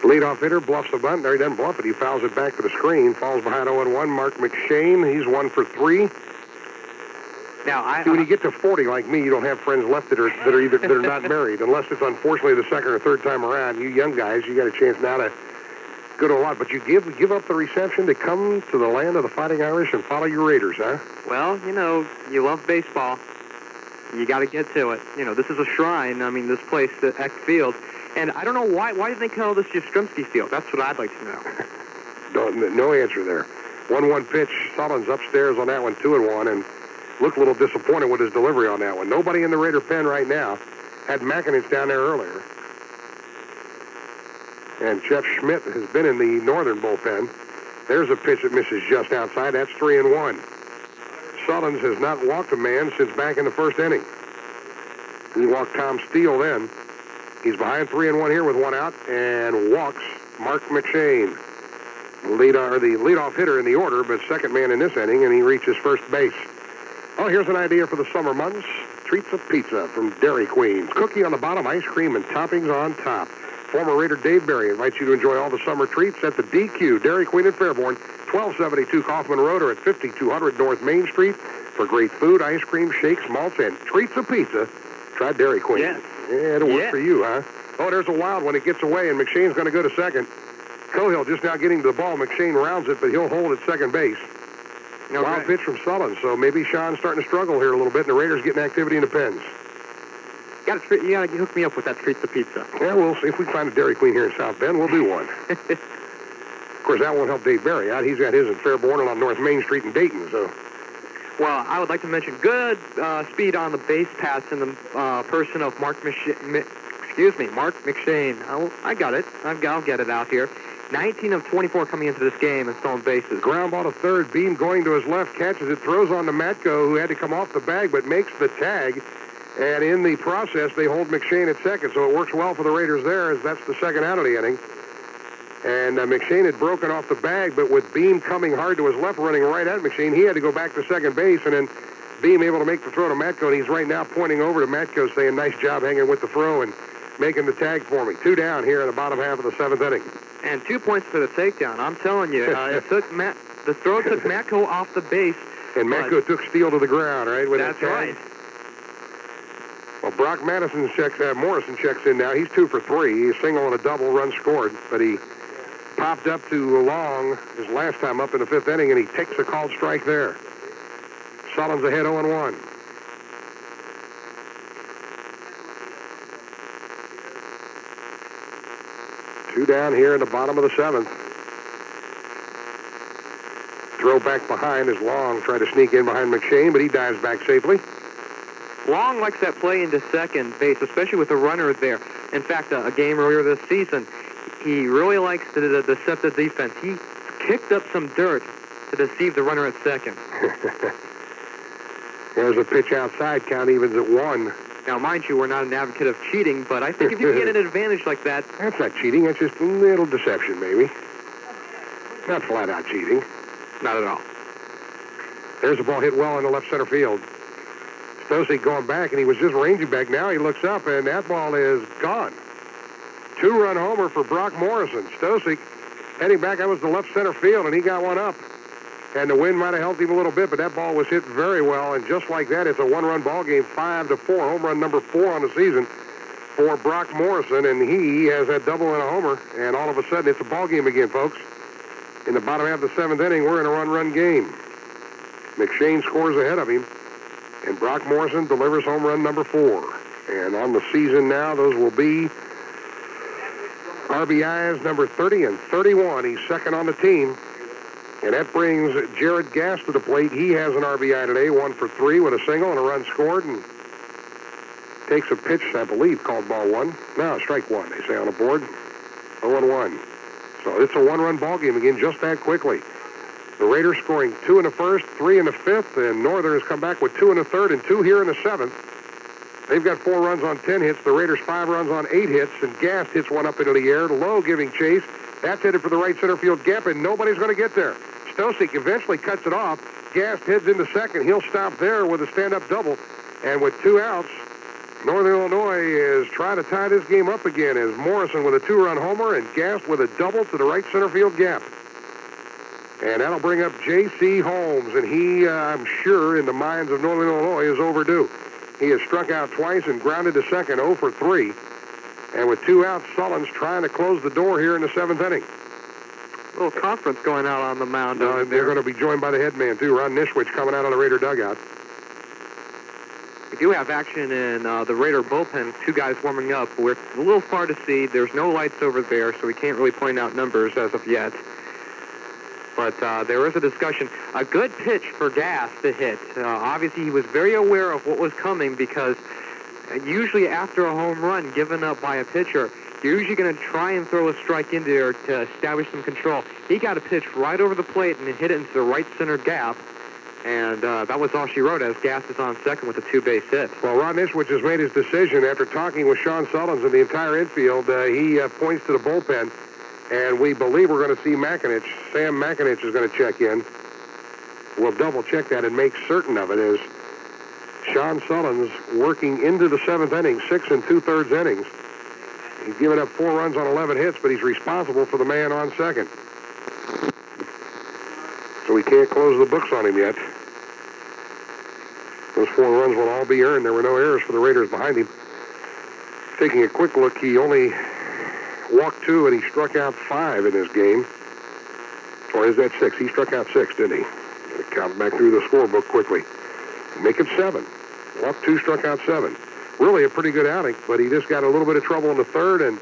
A: Leadoff hitter bluffs the bunt. There he doesn't bluff it. He fouls it back to the screen. Falls behind 0-1. Mark McShane. He's 1 for 3.
B: Now,
A: See, when you get to 40 like me, you don't have friends left that are not married, unless it's unfortunately the second or third time around. You young guys, you got a chance now to go to a lot, but you give up the reception to come to the land of the Fighting Irish and follow your Raiders, huh?
B: Well, you know, you love baseball. You got to get to it. You know, this is a shrine. I mean, this place, the Eck Field. And I don't know why did they call this Yastrzemski Field? That's what I'd like to know.
A: No answer there. 1-1 pitch. Sullins upstairs on that one, 2-1, and looked a little disappointed with his delivery on that one. Nobody in the Raider pen right now. Had Makinich down there earlier. And Jeff Schmidt has been in the Northern bullpen. There's a pitch that misses just outside. That's 3-1. Sullins has not walked a man since back in the first inning. He walked Tom Steele then. He's behind 3-1 here with 1 out and walks Mark McShane. The leadoff hitter in the order, but second man in this inning, and he reaches first base. Oh, here's an idea for the summer months. Treats of pizza from Dairy Queen. Cookie on the bottom, ice cream, and toppings on top. Former Raider Dave Berry invites you to enjoy all the summer treats at the DQ, Dairy Queen in Fairborn, 1272 Kaufman Road, or at 5200 North Main Street. For great food, ice cream, shakes, malts, and treats of pizza, try Dairy Queen.
B: Yes.
A: Yeah, it'll work for you, huh? Oh, there's a wild one. It gets away, and McShane's going to go to second. Cohill just now getting to the ball. McShane rounds it, but he'll hold at second base.
B: Okay.
A: Wild pitch from Sullins, so maybe Sean's starting to struggle here a little bit, and the Raiders getting activity in the pens.
B: You got to hook me up with that treat the pizza.
A: Yeah, we'll see if we find a Dairy Queen here in South Bend. We'll do one. Of course, that won't help Dave Berry out. He's got his in Fairborn and on North Main Street in Dayton. So,
B: well, I would like to mention good speed on the base pass in the person of Mark McShane. Oh, I got it. I'll get it out here. 19 of 24 coming into this game and stolen bases.
A: Ground ball to third. Beam going to his left, catches it, throws on to Matko, who had to come off the bag, but makes the tag. And in the process, they hold McShane at second, so it works well for the Raiders there, as that's the second out of the inning. And McShane had broken off the bag, but with Beam coming hard to his left, running right at McShane, he had to go back to second base, and then Beam able to make the throw to Matko, and he's right now pointing over to Matko, saying, nice job hanging with the throw and making the tag for me. 2 down here in the bottom half of the 7th inning.
B: And 2 points for the takedown. I'm telling you, the throw took Matko off the base.
A: And Matko took Steele to the ground, right? With
B: that's
A: that tag.
B: right.
A: Well, Brock Morrison checks in now. He's 2 for 3. He's single and a double, run scored. But he popped up to long his last time up in the 5th inning, and he takes a called strike there. Sullins ahead 0-1. Two down here in the bottom of the 7th. Throw back behind is Long. Tried to sneak in behind McShane, but he dives back safely.
B: Long likes that play into second base, especially with the runner there. In fact, a game earlier this season, he really likes to deceive the defense. He kicked up some dirt to deceive the runner at second.
A: There's a pitch outside. Count evens at 1.
B: Now, mind you, we're not an advocate of cheating, but I think if you can get an advantage like that...
A: That's not cheating. That's just a little deception, maybe. Not flat-out cheating.
B: Not at all.
A: There's a ball hit well in the left center field. Stosik going back, and he was just ranging back. Now he looks up, and that ball is gone. 2-run homer for Brock Morrison. Stosik heading back. That was the left center field, and he got one up. And the wind might have helped him a little bit, but that ball was hit very well. And just like that, it's a 1-run ball game, 5-4. Home run number 4 on the season for Brock Morrison. And he has that double and a homer. And all of a sudden, it's a ball game again, folks. In the bottom half of the 7th inning, we're in a run game. McShane scores ahead of him. And Brock Morrison delivers home run number 4. And on the season now, those will be RBIs number 30 and 31. He's second on the team. And that brings Jared Gahris to the plate. He has an RBI today, 1 for 3 with a single and a run scored, and takes a pitch, I believe, called ball 1. No, strike 1, they say on the board. 0-1. So it's a one-run ball game again just that quickly. The Raiders scoring 2 in the first, 3 in the fifth, and Northern has come back with 2 in the third and 2 here in the seventh. They've got 4 runs on 10 hits. The Raiders 5 runs on 8 hits, and Gahris hits one up into the air. Low giving chase. That's headed for the right center field gap, and nobody's going to get there. Stosik eventually cuts it off. Gahris heads into second. He'll stop there with a stand-up double. And with 2 outs, Northern Illinois is trying to tie this game up again as Morrison with a 2-run homer and Gahris with a double to the right center field gap. And that'll bring up J.C. Holmes, and he, I'm sure, in the minds of Northern Illinois, is overdue. He has struck out twice and grounded to second, 0 for 3. And with 2 outs, Sullins trying to close the door here in the 7th inning.
B: A little conference going out on the mound.
A: They're going to be joined by the headman, too, Ron Nishwich, coming out of the Raider dugout.
B: We do have action in the Raider bullpen. 2 guys warming up. We're a little far to see. There's no lights over there, so we can't really point out numbers as of yet. But there is a discussion. A good pitch for Gahris to hit. Obviously, he was very aware of what was coming because usually after a home run given up by a pitcher, you're usually going to try and throw a strike in there to establish some control. He got a pitch right over the plate and hit it into the right center gap. And that was all she wrote as Gahris is on second with a 2-base hit.
A: Well, Ron Nishwich has made his decision after talking with Sean Sullins and the entire infield. He points to the bullpen. And we believe we're going to see Makinich. Sam Makinich is going to check in. We'll double-check that and make certain of it as Sean Sullins working into the 7th inning, 6 2/3 innings. He's given up 4 runs on 11 hits, but he's responsible for the man on second. So we can't close the books on him yet. Those 4 runs will all be earned. There were no errors for the Raiders behind him. Taking a quick look, he only walked 2 and he struck out 5 in this game. Or is that 6? He struck out 6, didn't he? Gotta count back through the scorebook quickly. Make it 7. Walked 2, struck out 7. Really a pretty good outing, but he just got a little bit of trouble in the third and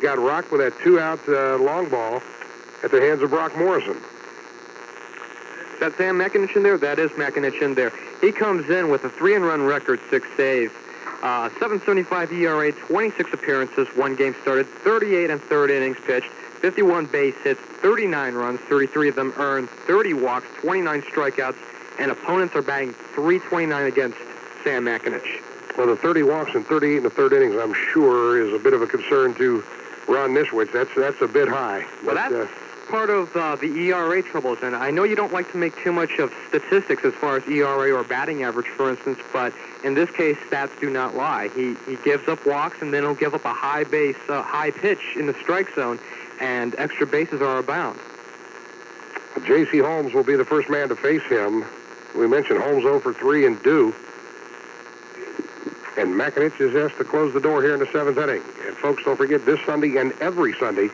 A: got rocked with that 2-out long ball at the hands of Brock Morrison.
B: Is that Sam Makinich in there? That is Makinich in there. He comes in with a 3-run record, 6 saves. 7.75 ERA, 26 appearances, 1 game started, 38 1/3 innings pitched, 51 base hits, 39 runs, 33 of them earned, 30 walks, 29 strikeouts, and opponents are batting .329 against Sam Makinich.
A: Well, the 30 walks and 38 1/3 innings, I'm sure, is a bit of a concern to Ron Nishwich. That's a bit high.
B: Well, that's part of the ERA troubles, and I know you don't like to make too much of statistics as far as ERA or batting average, for instance, but in this case, stats do not lie. He gives up walks, and then he'll give up a high pitch in the strike zone, and extra bases are abound.
A: J.C. Holmes will be the first man to face him. We mentioned Holmes 0 for 3 and due. And Makinich is asked to close the door here in the 7th inning. And folks, don't forget, this Sunday and every Sunday,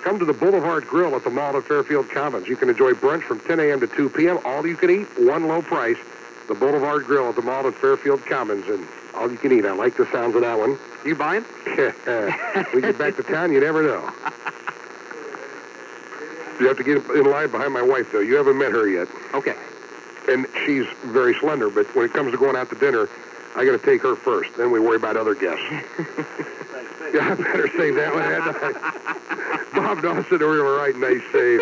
A: come to the Boulevard Grill at the Mall at Fairfield Commons. You can enjoy brunch from 10 a.m. to 2 p.m. All you can eat, one low price. The Boulevard Grill at the Mall at Fairfield Commons. And all you can eat. I like the sounds of that one.
B: You buying?
A: We get back to town, you never know. You have to get in line behind my wife, though. You haven't met her yet.
B: Okay.
A: And she's very slender, but when it comes to going out to dinner, I got to take her first. Then we worry about other guests. Yeah, I better save that one, hadn't I? Bob Dawson over here, right, nice save.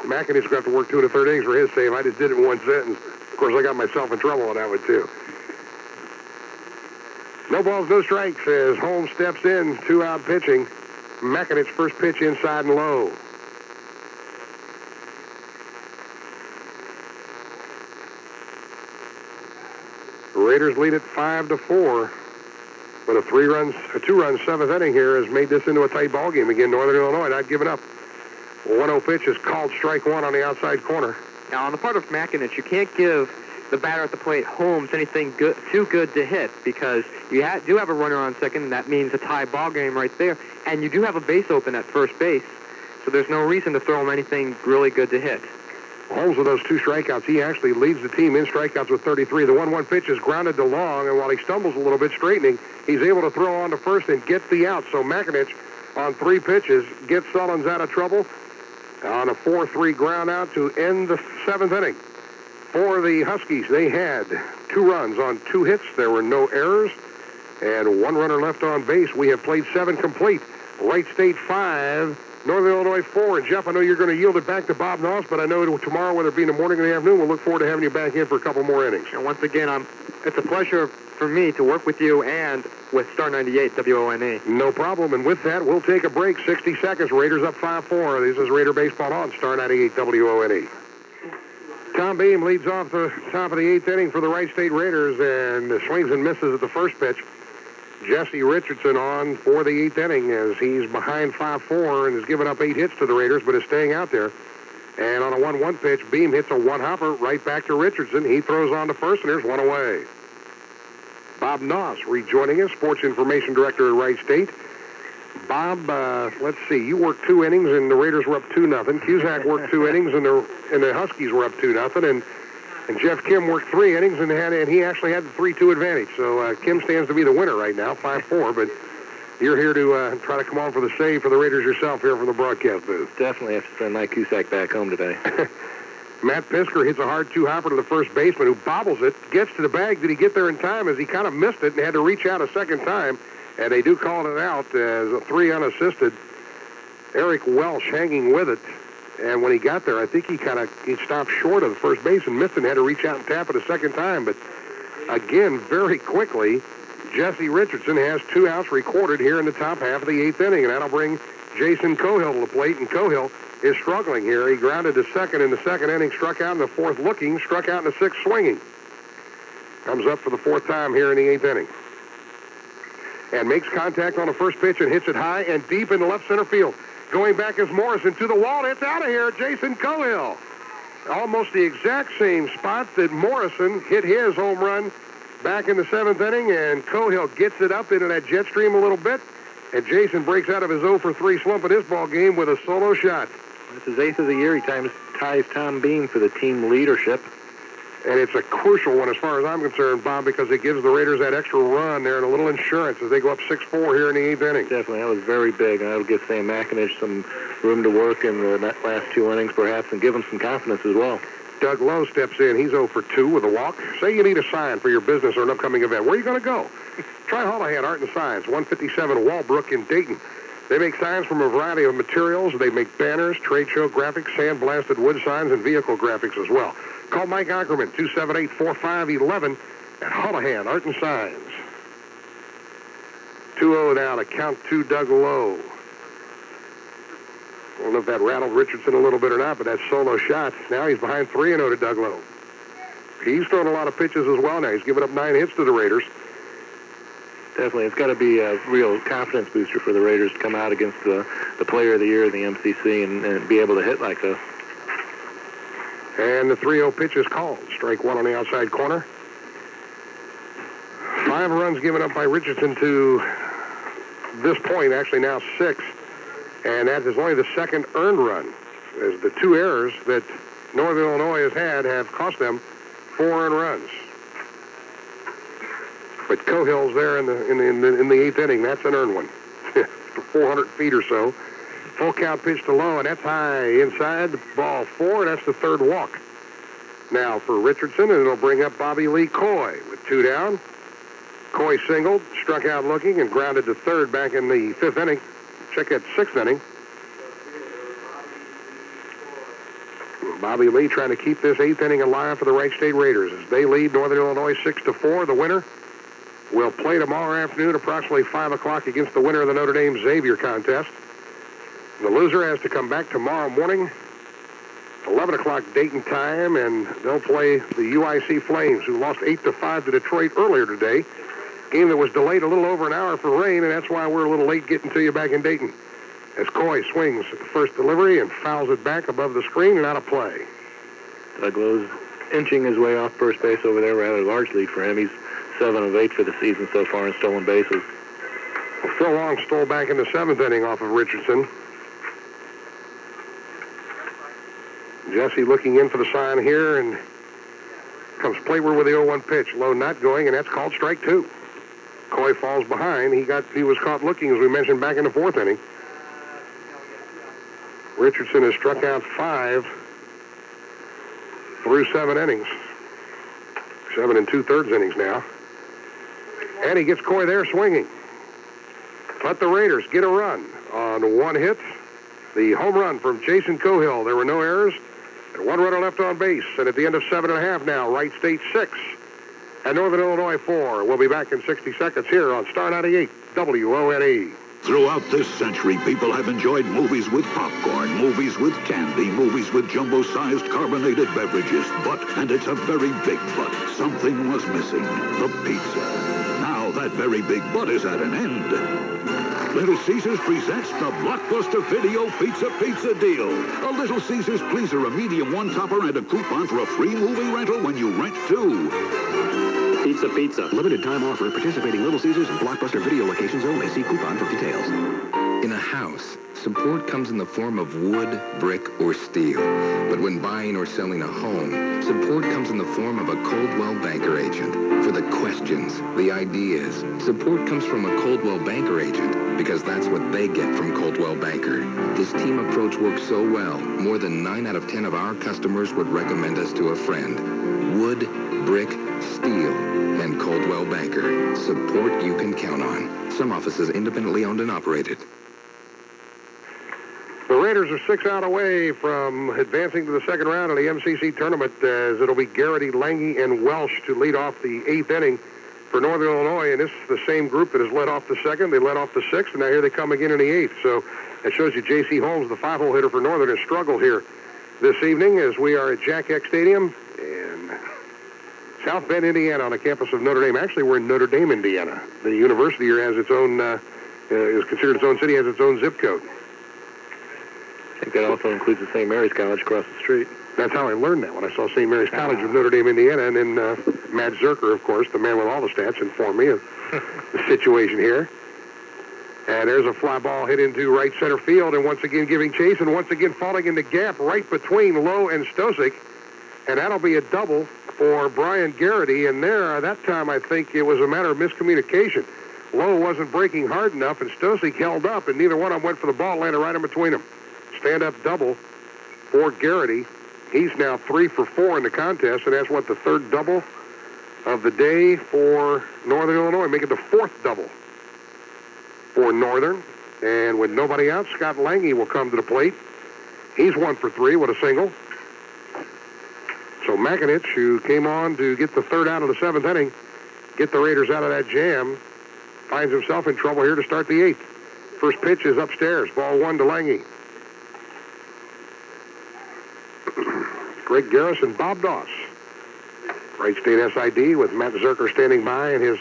A: Makinich got to work 2 1/3 innings for his save. I just did it in one sentence. Of course, I got myself in trouble on that one, too. No balls, no strikes as Holmes steps in, 2-out pitching. Makinich first pitch inside and low. The Raiders lead it 5-4. But a 2-run 7th inning here has made this into a tight ball game again. Northern Illinois not giving up. 1-0 pitch is called strike 1 on the outside corner.
B: Now, on the part of Makinich, you can't give the batter at the plate, Holmes, anything too good to hit because you do have a runner on second, and that means a tie ball game right there. And you do have a base open at first base, so there's no reason to throw him anything really good to hit.
A: Holmes with those 2 strikeouts, he actually leads the team in strikeouts with 33. The 1-1 pitch is grounded to long, and while he stumbles a little bit straightening, he's able to throw on to first and get the out. So Makinich on 3 pitches gets Sullins out of trouble. on a 4-3 ground out to end the 7th inning. For the Huskies, they had 2 runs on 2 hits. There were no errors, and 1 runner left on base. We have played 7 complete. Wright State 5, Northern Illinois 4. And Jeff, I know you're going to yield it back to Bob Noss, but I know tomorrow, whether it be in the morning or the afternoon, we'll look forward to having you back in for a couple more innings.
B: And once again, it's a pleasure for me to work with you and with Star 98 WONE.
A: No problem. And with that, we'll take a break. 60 seconds. Raiders up 5-4. This is Raider Baseball on Star 98 WONE. Tom Beam leads off the top of the 8th inning for the Wright State Raiders and swings and misses at the first pitch. Jesse Richardson on for the 8th inning as he's behind 5-4 and has given up 8 hits to the Raiders, but is staying out there. And on a 1-1 pitch, Beam hits a 1-hopper right back to Richardson. He throws on to first, and there's 1 away. Bob Noss rejoining us, Sports Information Director at Wright State. Bob, let's see, you worked 2 innings, and the Raiders were up 2-0. Cusack worked 2 innings, and the Huskies were up 2-0. And Jeff Kim worked 3 innings, and he actually had the 3-2 advantage. So Kim stands to be the winner right now, 5-4. But you're here to try to come on for the save for the Raiders yourself here from the broadcast booth.
J: Definitely have to send Mike Cusack back home today.
A: Matt Pisker hits a hard 2-hopper to the first baseman, who bobbles it, gets to the bag. Did he get there in time? As he kind of missed it and had to reach out a second time. And they do call it out as a 3 unassisted. Eric Welsh hanging with it. And when he got there, I think he stopped short of the first base and missed it and had to reach out and tap it a second time. But again, very quickly, Jesse Richardson has 2 outs recorded here in the top half of the 8th inning. And that'll bring Jason Cohill to the plate. And Cohill is struggling here. He grounded to second in the 2nd inning, struck out in the 4th looking, struck out in the 6th swinging. Comes up for the 4th time here in the 8th inning. And makes contact on the first pitch and hits it high and deep into left center field. Going back is Morrison to the wall. It's out of here. Jason Cohill. Almost the exact same spot that Morrison hit his home run back in the 7th inning. And Cohill gets it up into that jet stream a little bit. And Jason breaks out of his 0-for-3 slump in this ball game with a solo shot.
J: This is 8th of the year. He ties Tom Beam for the team leadership.
A: And it's a crucial one as far as I'm concerned, Bob, because it gives the Raiders that extra run there and a little insurance as they go up 6-4 here in the 8th inning.
J: Definitely. That was very big, and that'll give Sam McIntosh some room to work in the last 2 innings, perhaps, and give him some confidence as well.
A: Doug Lowe steps in. He's 0-for-2 with a walk. Say you need a sign for your business or an upcoming event. Where are you going to go? Try Houlihan Art and Signs, 157 Walbrook in Dayton. They make signs from a variety of materials. They make banners, trade show graphics, sandblasted wood signs, and vehicle graphics as well. Call Mike Ackerman, 278-4511 at Houlihan Art and Signs. 2-0 now to count to Doug Lowe. I don't know if that rattled Richardson a little bit or not, but that solo shot. Now he's behind 3-0 to Doug Lowe. He's thrown a lot of pitches as well now. He's given up 9 hits to the Raiders.
J: Definitely. It's got to be a real confidence booster for the Raiders to come out against the player of the year of the MCC and be able to hit like this.
A: And the 3-0 pitch is called. Strike 1 on the outside corner. 5 runs given up by Richardson to this point, actually now 6. And that is only the 2nd earned run, as the 2 errors that Northern Illinois has had have cost them 4 earned runs. But Cohill's there in the 8th inning. That's an earned one, for 400 feet or so. Full count pitch to Lowe, and that's high inside. Ball 4, that's the 3rd walk. Now for Richardson, and it'll bring up Bobby Lee Coy with 2 down. Coy singled, struck out looking, and grounded to 3rd back in the 5th inning. Check that 6th inning. Bobby Lee trying to keep this 8th inning alive for the Wright State Raiders as they lead Northern Illinois 6-4. The winner will play tomorrow afternoon approximately 5 o'clock against the winner of the Notre Dame Xavier contest. The loser has to come back tomorrow morning, 11 o'clock Dayton time, and they'll play the UIC Flames, who lost 8-5 to Detroit earlier today. Game that was delayed a little over an hour for rain, and that's why we're a little late getting to you back in Dayton. As Coy swings at the first delivery and fouls it back above the screen and out of play.
J: Doug Lowe's inching his way off first base over there, rather large lead for him. He's 7 of 8 for the season so far in stolen bases.
A: Well, Phil Long stole back in the 7th inning off of Richardson. Jesse looking in for the sign here, and comes plateward with the 0-1 pitch. Low not going, and that's called strike 2. Coy falls behind. He was caught looking, as we mentioned, back in the 4th inning. Richardson has struck out 5 through 7 innings. 7 2/3 innings now. And he gets Coy there swinging. But the Raiders get a run on 1 hit. The home run from Jason Cohill. There were no errors. And 1 runner left on base. And at the end of 7.5 now, Wright State 6 and Northern Illinois 4. We'll be back in 60 seconds here on Star 98 WONE.
K: Throughout this century, people have enjoyed movies with popcorn, movies with candy, movies with jumbo-sized carbonated beverages. But, and it's a very big but, something was missing. The pizza. Now that very big but is at an end. Little Caesars presents the Blockbuster Video Pizza Deal. A Little Caesars Pleaser, a medium 1-topper, and a coupon for a free movie rental when you rent 2.
H: Pizza. Limited time offer. Participating Little Caesars and Blockbuster Video locations only. See coupon for details.
L: In a house, support comes in the form of wood, brick, or steel. But when buying or selling a home, support comes in the form of a Coldwell Banker agent. For the questions, the ideas, support comes from a Coldwell Banker agent because that's what they get from Coldwell Banker. This team approach works so well, more than 9 out of 10 of our customers would recommend us to a friend. Wood, brick, steel, and Coldwell Banker. Support you can count on. Some offices independently owned and operated.
A: The Raiders are 6 out away from advancing to the second round of the MCC Tournament, as it'll be Garrity, Lange, and Welsh to lead off the 8th inning for Northern Illinois. And this is the same group that has led off the 2nd. They led off the 6th, and now here they come again in the 8th. So that shows you J.C. Holmes, the 5-hole hitter for Northern, has struggled here this evening as we are at Jack Eck Stadium in South Bend, Indiana, on the campus of Notre Dame. Actually, we're in Notre Dame, Indiana. The university here has its own, is considered its own city, has its own zip code.
J: I think that also includes the St. Mary's College across the street.
A: That's how I learned that, when I saw St. Mary's College of Notre Dame, Indiana. And then Matt Zerker, of course, the man with all the stats, informed me of the situation here. And there's a fly ball hit into right center field, and once again giving chase, and once again falling in the gap right between Lowe and Stosic. And that'll be a double for Brian Garrity. And there, that time, I think it was a matter of miscommunication. Lowe wasn't breaking hard enough, and Stosic held up, and neither one of them went for the ball, landed right in between them. Stand-up double for Garrity. He's now 3 for 4 in the contest, and that's what, the 3rd double of the day for Northern Illinois. Make it the 4th double for Northern. And with nobody out, Scott Lange will come to the plate. He's 1 for 3 with a single. So Makinich, who came on to get the 3rd out of the 7th inning, get the Raiders out of that jam, finds himself in trouble here to start the 8th. First pitch is upstairs. Ball 1 to Lange. Greg Gahris and Bob Doss. Wright State SID with Matt Zerker standing by and his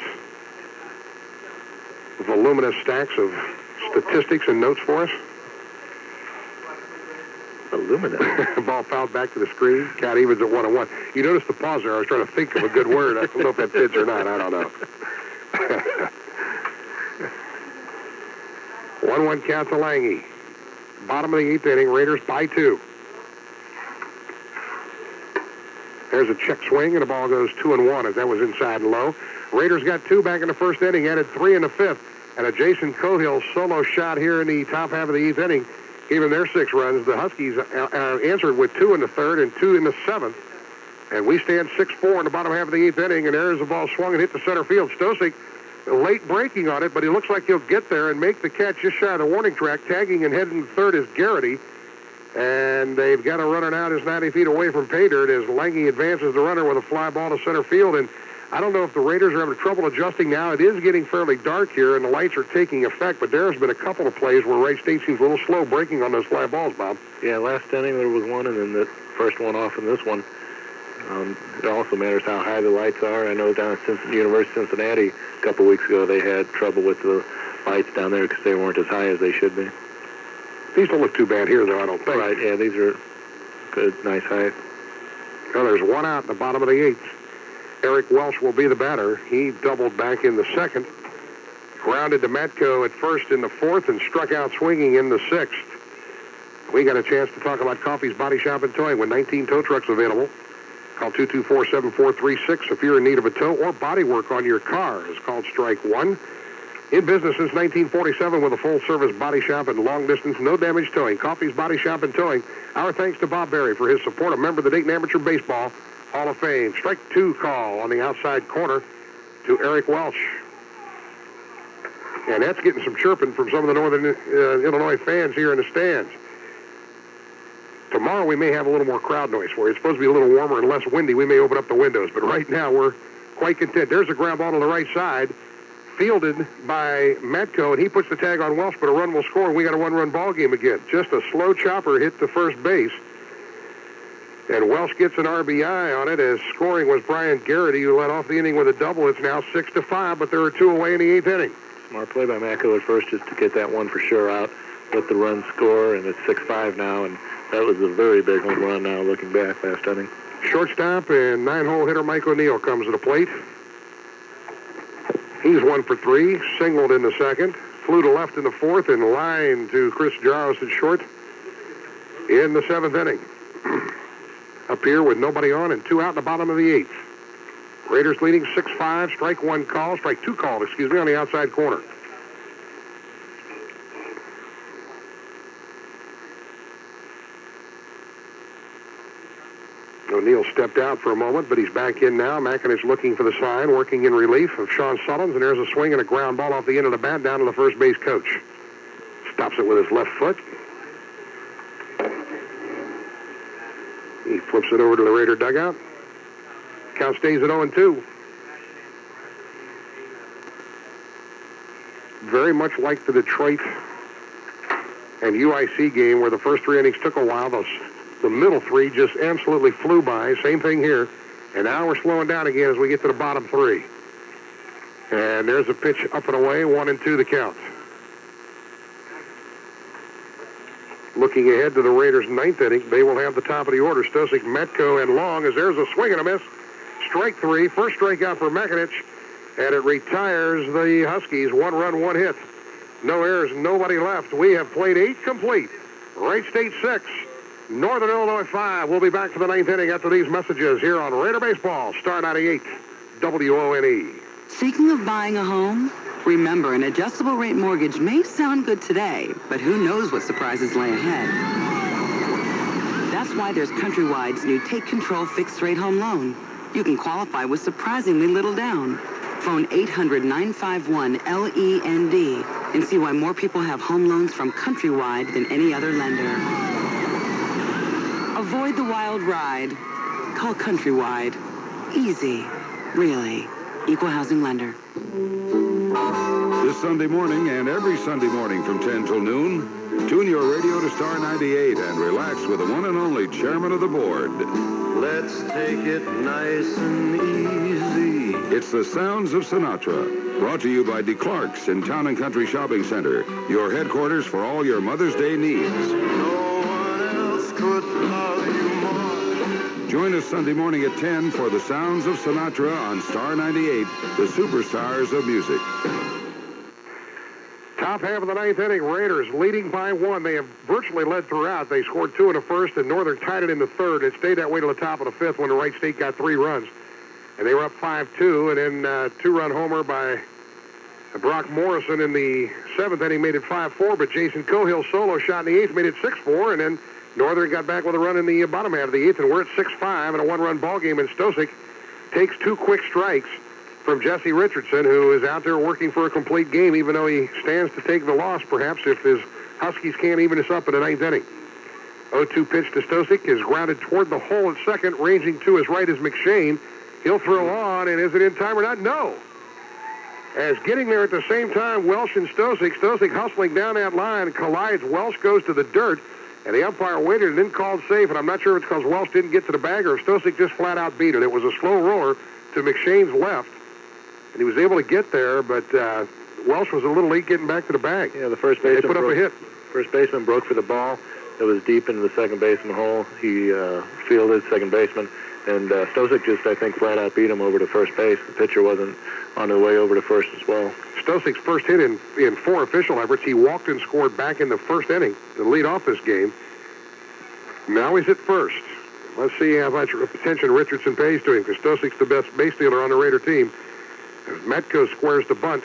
A: voluminous stacks of statistics and notes for us.
J: Voluminous.
A: Ball fouled back to the screen. Count evens at 1-1. You notice the pause there. I was trying to think of a good word. I don't know if that fits or not. I don't know. 1-1 count to Lange. Bottom of the 8th inning. Raiders by 2. There's a check swing, and the ball goes 2-1 as that was inside and low. Raiders got 2 back in the 1st inning, added 3 in the 5th, and a Jason Cohill solo shot here in the top half of the 8th inning gave them their 6 runs. The Huskies answered with 2 in the 3rd and 2 in the 7th, and we stand 6-4 in the bottom half of the 8th inning, and there's the ball swung and hit the center field. Stosic late breaking on it, but he looks like he'll get there and make the catch just shy of the warning track. Tagging and heading 3rd is Garrity. And they've got a runner now that's 90 feet away from pay dirt as Lange advances the runner with a fly ball to center field. And I don't know if the Raiders are having trouble adjusting now. It is getting fairly dark here, and the lights are taking effect. But there's been a couple of plays where Wright State seems a little slow breaking on those fly balls, Bob.
J: Yeah, last inning there was one, and then the first one off in this one. It also matters how high the lights are. I know down at University of Cincinnati a couple weeks ago they had trouble with the lights down there because they weren't as high as they should be.
A: These don't look too bad here, though, I don't think.
J: Right, yeah, these are good, nice height.
A: Well, there's 1 out in the bottom of the 8th. Eric Welsh will be the batter. He doubled back in the 2nd. Grounded to Matko at 1st in the 4th and struck out swinging in the 6th. We got a chance to talk about Coffey's Body Shop and Towing with 19 tow trucks available. Call 224-7436 if you're in need of a tow or body work on your car. It's called Strike 1. In business since 1947 with a full-service body shop and long-distance, no-damage towing. Coffey's Body Shop and Towing. Our thanks to Bob Berry for his support, a member of the Dayton Amateur Baseball Hall of Fame. Strike 2 call on the outside corner to Eric Welsh. And that's getting some chirping from some of the Northern Illinois fans here in the stands. Tomorrow we may have a little more crowd noise for you. It's supposed to be a little warmer and less windy. We may open up the windows, but right now we're quite content. There's a ground ball to the right side, fielded by Matko, and he puts the tag on Welsh, but a run will score, and we got a one-run ball game again. Just a slow chopper hit the first base, and Welsh gets an RBI on it, as scoring was Brian Garrity, who led off the inning with a double. It's now 6-5, but there are 2 away in the 8th inning.
J: Smart play by Matko at first just to get that one for sure out, let the run score, and it's 6-5 now, and that was a very big home run now looking back last inning.
A: Shortstop and 9-hole hitter Mike O'Neill comes to the plate. He's 1 for 3, singled in the second, flew to left in the fourth, and line to Chris Jaros at short in the 7th inning. Up here with nobody on and 2 out in the bottom of the 8th. Raiders leading 6-5, strike 2 call on the outside corner. O'Neill stepped out for a moment, but he's back in now. Makinich looking for the sign, working in relief of Sean Sullins, and there's a swing and a ground ball off the end of the bat down to the first base coach. Stops it with his left foot. He flips it over to the Raider dugout. Count stays at 0-2. Very much like the Detroit and UIC game where the first 3 innings took a while. The middle 3 just absolutely flew by. Same thing here. And now we're slowing down again as we get to the bottom 3. And there's a pitch up and away, 1-2 the count. Looking ahead to the Raiders' 9th inning, they will have the top of the order. Stosic, Matko, and Long, as there's a swing and a miss. Strike 3, first strikeout for Makinich, and it retires the Huskies. 1 run, 1 hit. No errors, nobody left. We have played 8 complete. Wright State 6, Northern Illinois 5. We'll be back for the 9th inning after these messages here on Raider Baseball, Star 98, WONE.
M: Thinking of buying a home? Remember, an adjustable rate mortgage may sound good today, but who knows what surprises lay ahead. That's why there's Countrywide's new Take Control Fixed Rate Home Loan. You can qualify with surprisingly little down. Phone 800-951-LEND and see why more people have home loans from Countrywide than any other lender. Avoid the wild ride. Call Countrywide. Easy. Really. Equal housing lender.
F: This Sunday morning and every Sunday morning from 10 till noon, tune your radio to Star 98 and relax with the one and only chairman of the board.
G: Let's take it nice and easy.
F: It's the Sounds of Sinatra, brought to you by DeClark's in Town and Country Shopping Center, your headquarters for all your Mother's Day needs.
G: No one else could love you more.
F: Join us Sunday morning at 10 for the Sounds of Sinatra on Star 98, the superstars of music.
A: Top half of the 9th inning, Raiders leading by 1. They have virtually led throughout. They scored 2 in the first, and Northern tied it in the third. It stayed that way to the top of the 5th when the Wright State got 3 runs. And they were up 5-2, and then 2-run homer by Brock Morrison in the 7th inning made it 5-4, but Jason Cohill solo shot in the 8th made it 6-4, and then Northern got back with a run in the bottom half of the 8th, and we're at 6-5 in a 1-run ball game, and Stosic takes 2 quick strikes from Jesse Richardson, who is out there working for a complete game, even though he stands to take the loss, perhaps, if his Huskies can't even us up in the 9th inning. 0-2 pitch to Stosic is grounded toward the hole at second. Ranging to his right is McShane. He'll throw on, and is it in time or not? No. As getting there at the same time, Welsh and Stosic. Stosic hustling down that line, collides. Welsh goes to the dirt, and the umpire waited and then called safe, and I'm not sure if it's because Welsh didn't get to the bag or if Stosic just flat out beat it. It was a slow roller to McShane's left, and he was able to get there, but Welsh was a little late getting back to the bag.
J: Yeah, the first baseman
A: put up a hit.
J: First baseman broke for the ball. It was deep into the second baseman hole. He fielded second baseman, and Stosic just, I think, flat out beat him over to first base. The pitcher wasn't on the way over to first as well.
A: Stosic's first hit in 4 official efforts. He walked and scored back in the first inning to lead off this game. Now he's at first. Let's see how much attention Richardson pays to him, because Stosic's the best base stealer on the Raider team. As Matko squares the bunt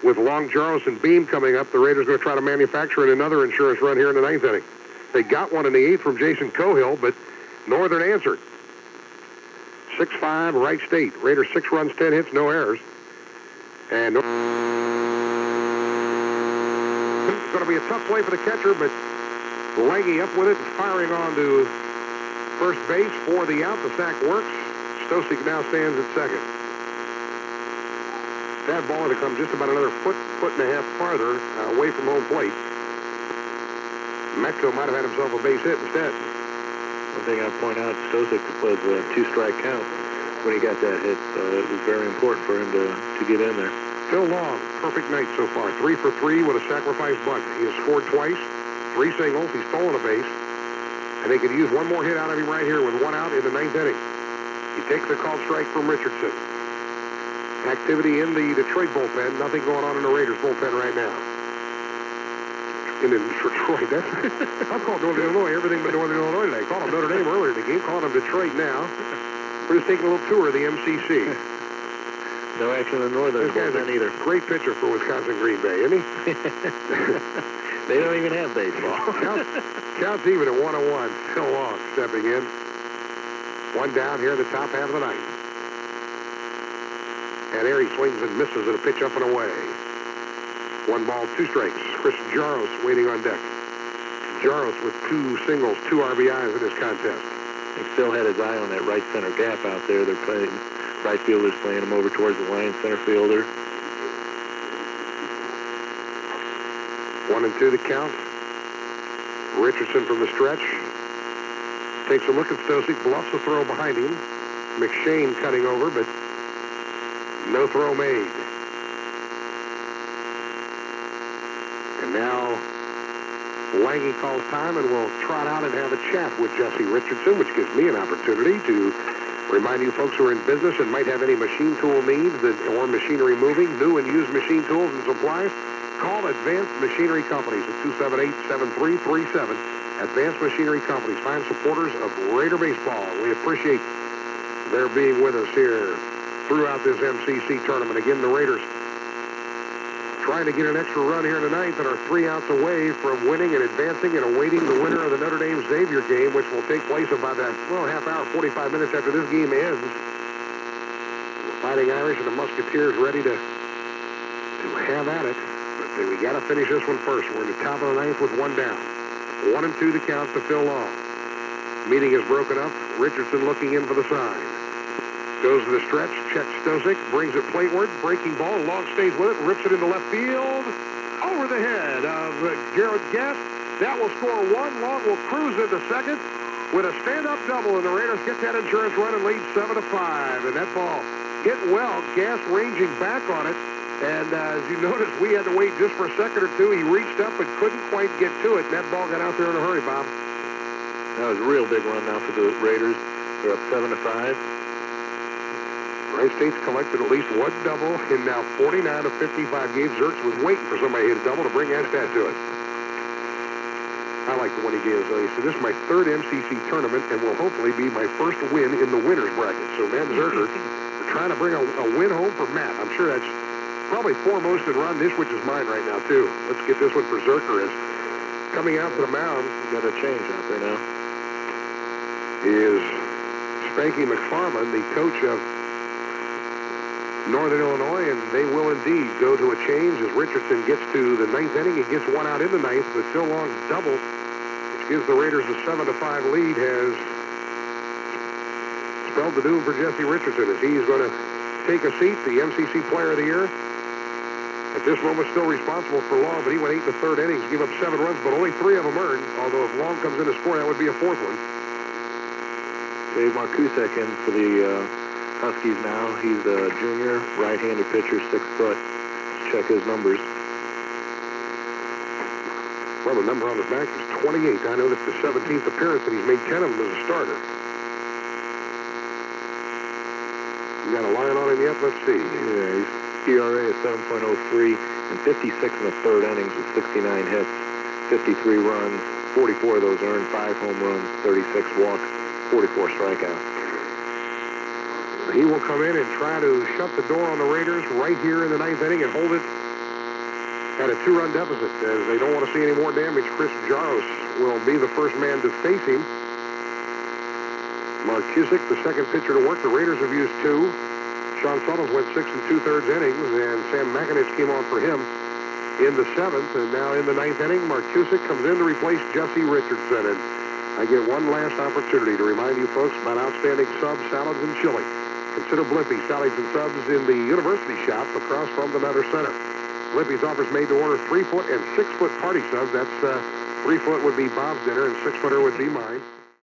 A: with Long, Jarvis, and Beam coming up, the Raiders are going to try to manufacture another insurance run here in the ninth inning. They got one in the eighth from Jason Cohill, but Northern answered. 6-5, Wright State. Raiders 6 runs, 10 hits, no errors. And it's going to be a tough play for the catcher, but Lange up with it and firing on to first base for the out. The sack works. Stosic now stands at second. That ball had to come just about another foot and a half farther away from home plate. Metco might have had himself a base hit instead.
J: One thing I'd point out, Stosic was a 2-strike count when he got that hit, so it was very important for him to get in there.
A: Phil Long, perfect night so far. 3 for 3 with a sacrifice bunt. He has scored twice, 3 singles. He's stolen a base. And they could use one more hit out of him right here with 1 out in the ninth inning. He takes the called strike from Richardson. Activity in the Detroit bullpen. Nothing going on in the Raiders bullpen right now. In Detroit, that's I've called Northern Illinois everything but Northern Illinois today. I called them Notre Dame earlier in the game, calling them Detroit now. We're just taking a little tour of the MCC.
J: No action in Northern bullpen either.
A: Great pitcher for Wisconsin Green Bay, isn't he?
J: They don't even have baseball.
A: Counts even at 1-1. Still Long stepping in. 1 down here in the top half of the ninth. And there he swings and misses at a pitch up and away. 1 ball, 2 strikes. Chris Gahris waiting on deck. Gahris with 2 singles, 2 RBIs in this contest.
J: He still had his eye on that right center gap out there. They're playing, right fielders playing him over towards the line, center fielder.
A: 1-2 the count. Richardson from the stretch. Takes a look at Stosic, bluffs a throw behind him. McShane cutting over, but no throw made. And now Lange calls time and will trot out and have a chat with Jesse Richardson, which gives me an opportunity to remind you folks who are in business and might have any machine tool needs or machinery moving, new and used machine tools and supplies. Call Advanced Machinery Companies at 278-7337. Advanced Machinery Companies, fine supporters of Raider baseball. We appreciate their being with us here throughout this MCC tournament. Again, the Raiders trying to get an extra run here in the ninth and are 3 outs away from winning and advancing and awaiting the winner of the Notre Dame Xavier game, which will take place about a half hour, 45 minutes after this game ends. The Fighting Irish and the Musketeers ready to have at it. But we got to finish this one first. We're in the top of the ninth with 1 down. 1-2 the count to Phil Long. Meeting is broken up. Richardson looking in for the sign. Goes to the stretch, checks Stosic, brings it plateward, breaking ball. Long stays with it, rips it into left field. Over the head of Garrett Guest. That will score 1. Long will cruise into second with a stand-up double, and the Raiders get that insurance run and lead 7-5. And that ball hit well. Guest ranging back on it. And as you notice, we had to wait just for a second or two. He reached up and couldn't quite get to it. And that ball got out there in a hurry, Bob.
J: That was a real big run now for the Raiders. They're up 7-5.
A: Wright State's collected at least 1 double in now 49 of 55 games. Zerks was waiting for somebody to hit a double to bring Astat to it. I like the one he gave us. He said, this is my 3rd MCC tournament and will hopefully be my first win in the winner's bracket. So Matt Zerker, we're trying to bring a win home for Matt. I'm sure that's probably foremost in Ron Nishwich's mind right now, too. Let's get this one for Zerker as coming out to the mound.
J: Got a change out there now.
A: Is Spanky McFarland, the coach of Northern Illinois, and they will indeed go to a change as Richardson gets to the ninth inning. He gets 1 out in the ninth, but Phil Long's double, which gives the Raiders a 7-5 lead, has spelled the doom for Jesse Richardson as he's going to take a seat, the MCC Player of the Year. At this moment, still responsible for Long, but he went 8 in the 3rd innings, gave up 7 runs, but only 3 of them earned, although if Long comes in to score, that would be a 4th one.
J: Dave Markusek in for the Huskies now. He's a junior, right-handed pitcher, 6 foot. Let's check his numbers.
A: Well, the number on his back is 28. I know that's the 17th appearance, and he's made 10 of them as a starter. You got a line on him yet? Let's see.
J: Yeah, his ERA is 7.03 and 56 in the 3rd innings with 69 hits, 53 runs, 44 of those earned, 5 home runs, 36 walks, 44 strikeouts.
A: He will come in and try to shut the door on the Raiders right here in the ninth inning and hold it at a 2-run deficit. As they don't want to see any more damage, Chris Jaros will be the first man to face him. Mark Cusick, the second pitcher to work. The Raiders have used 2. Sean Suttles went 6 2/3 innings, and Sam McInnes came on for him in the 7th. And now in the 9th inning, Mark Cusick comes in to replace Jesse Richardson. And I get one last opportunity to remind you folks about outstanding subs, salads, and chili. Consider Blippy Salads and Subs in the University Shop across from the Nutter Center. Blippy's offers made to order 3-foot and 6-foot party subs. That's 3-foot would be Bob's dinner and 6-footer would be mine.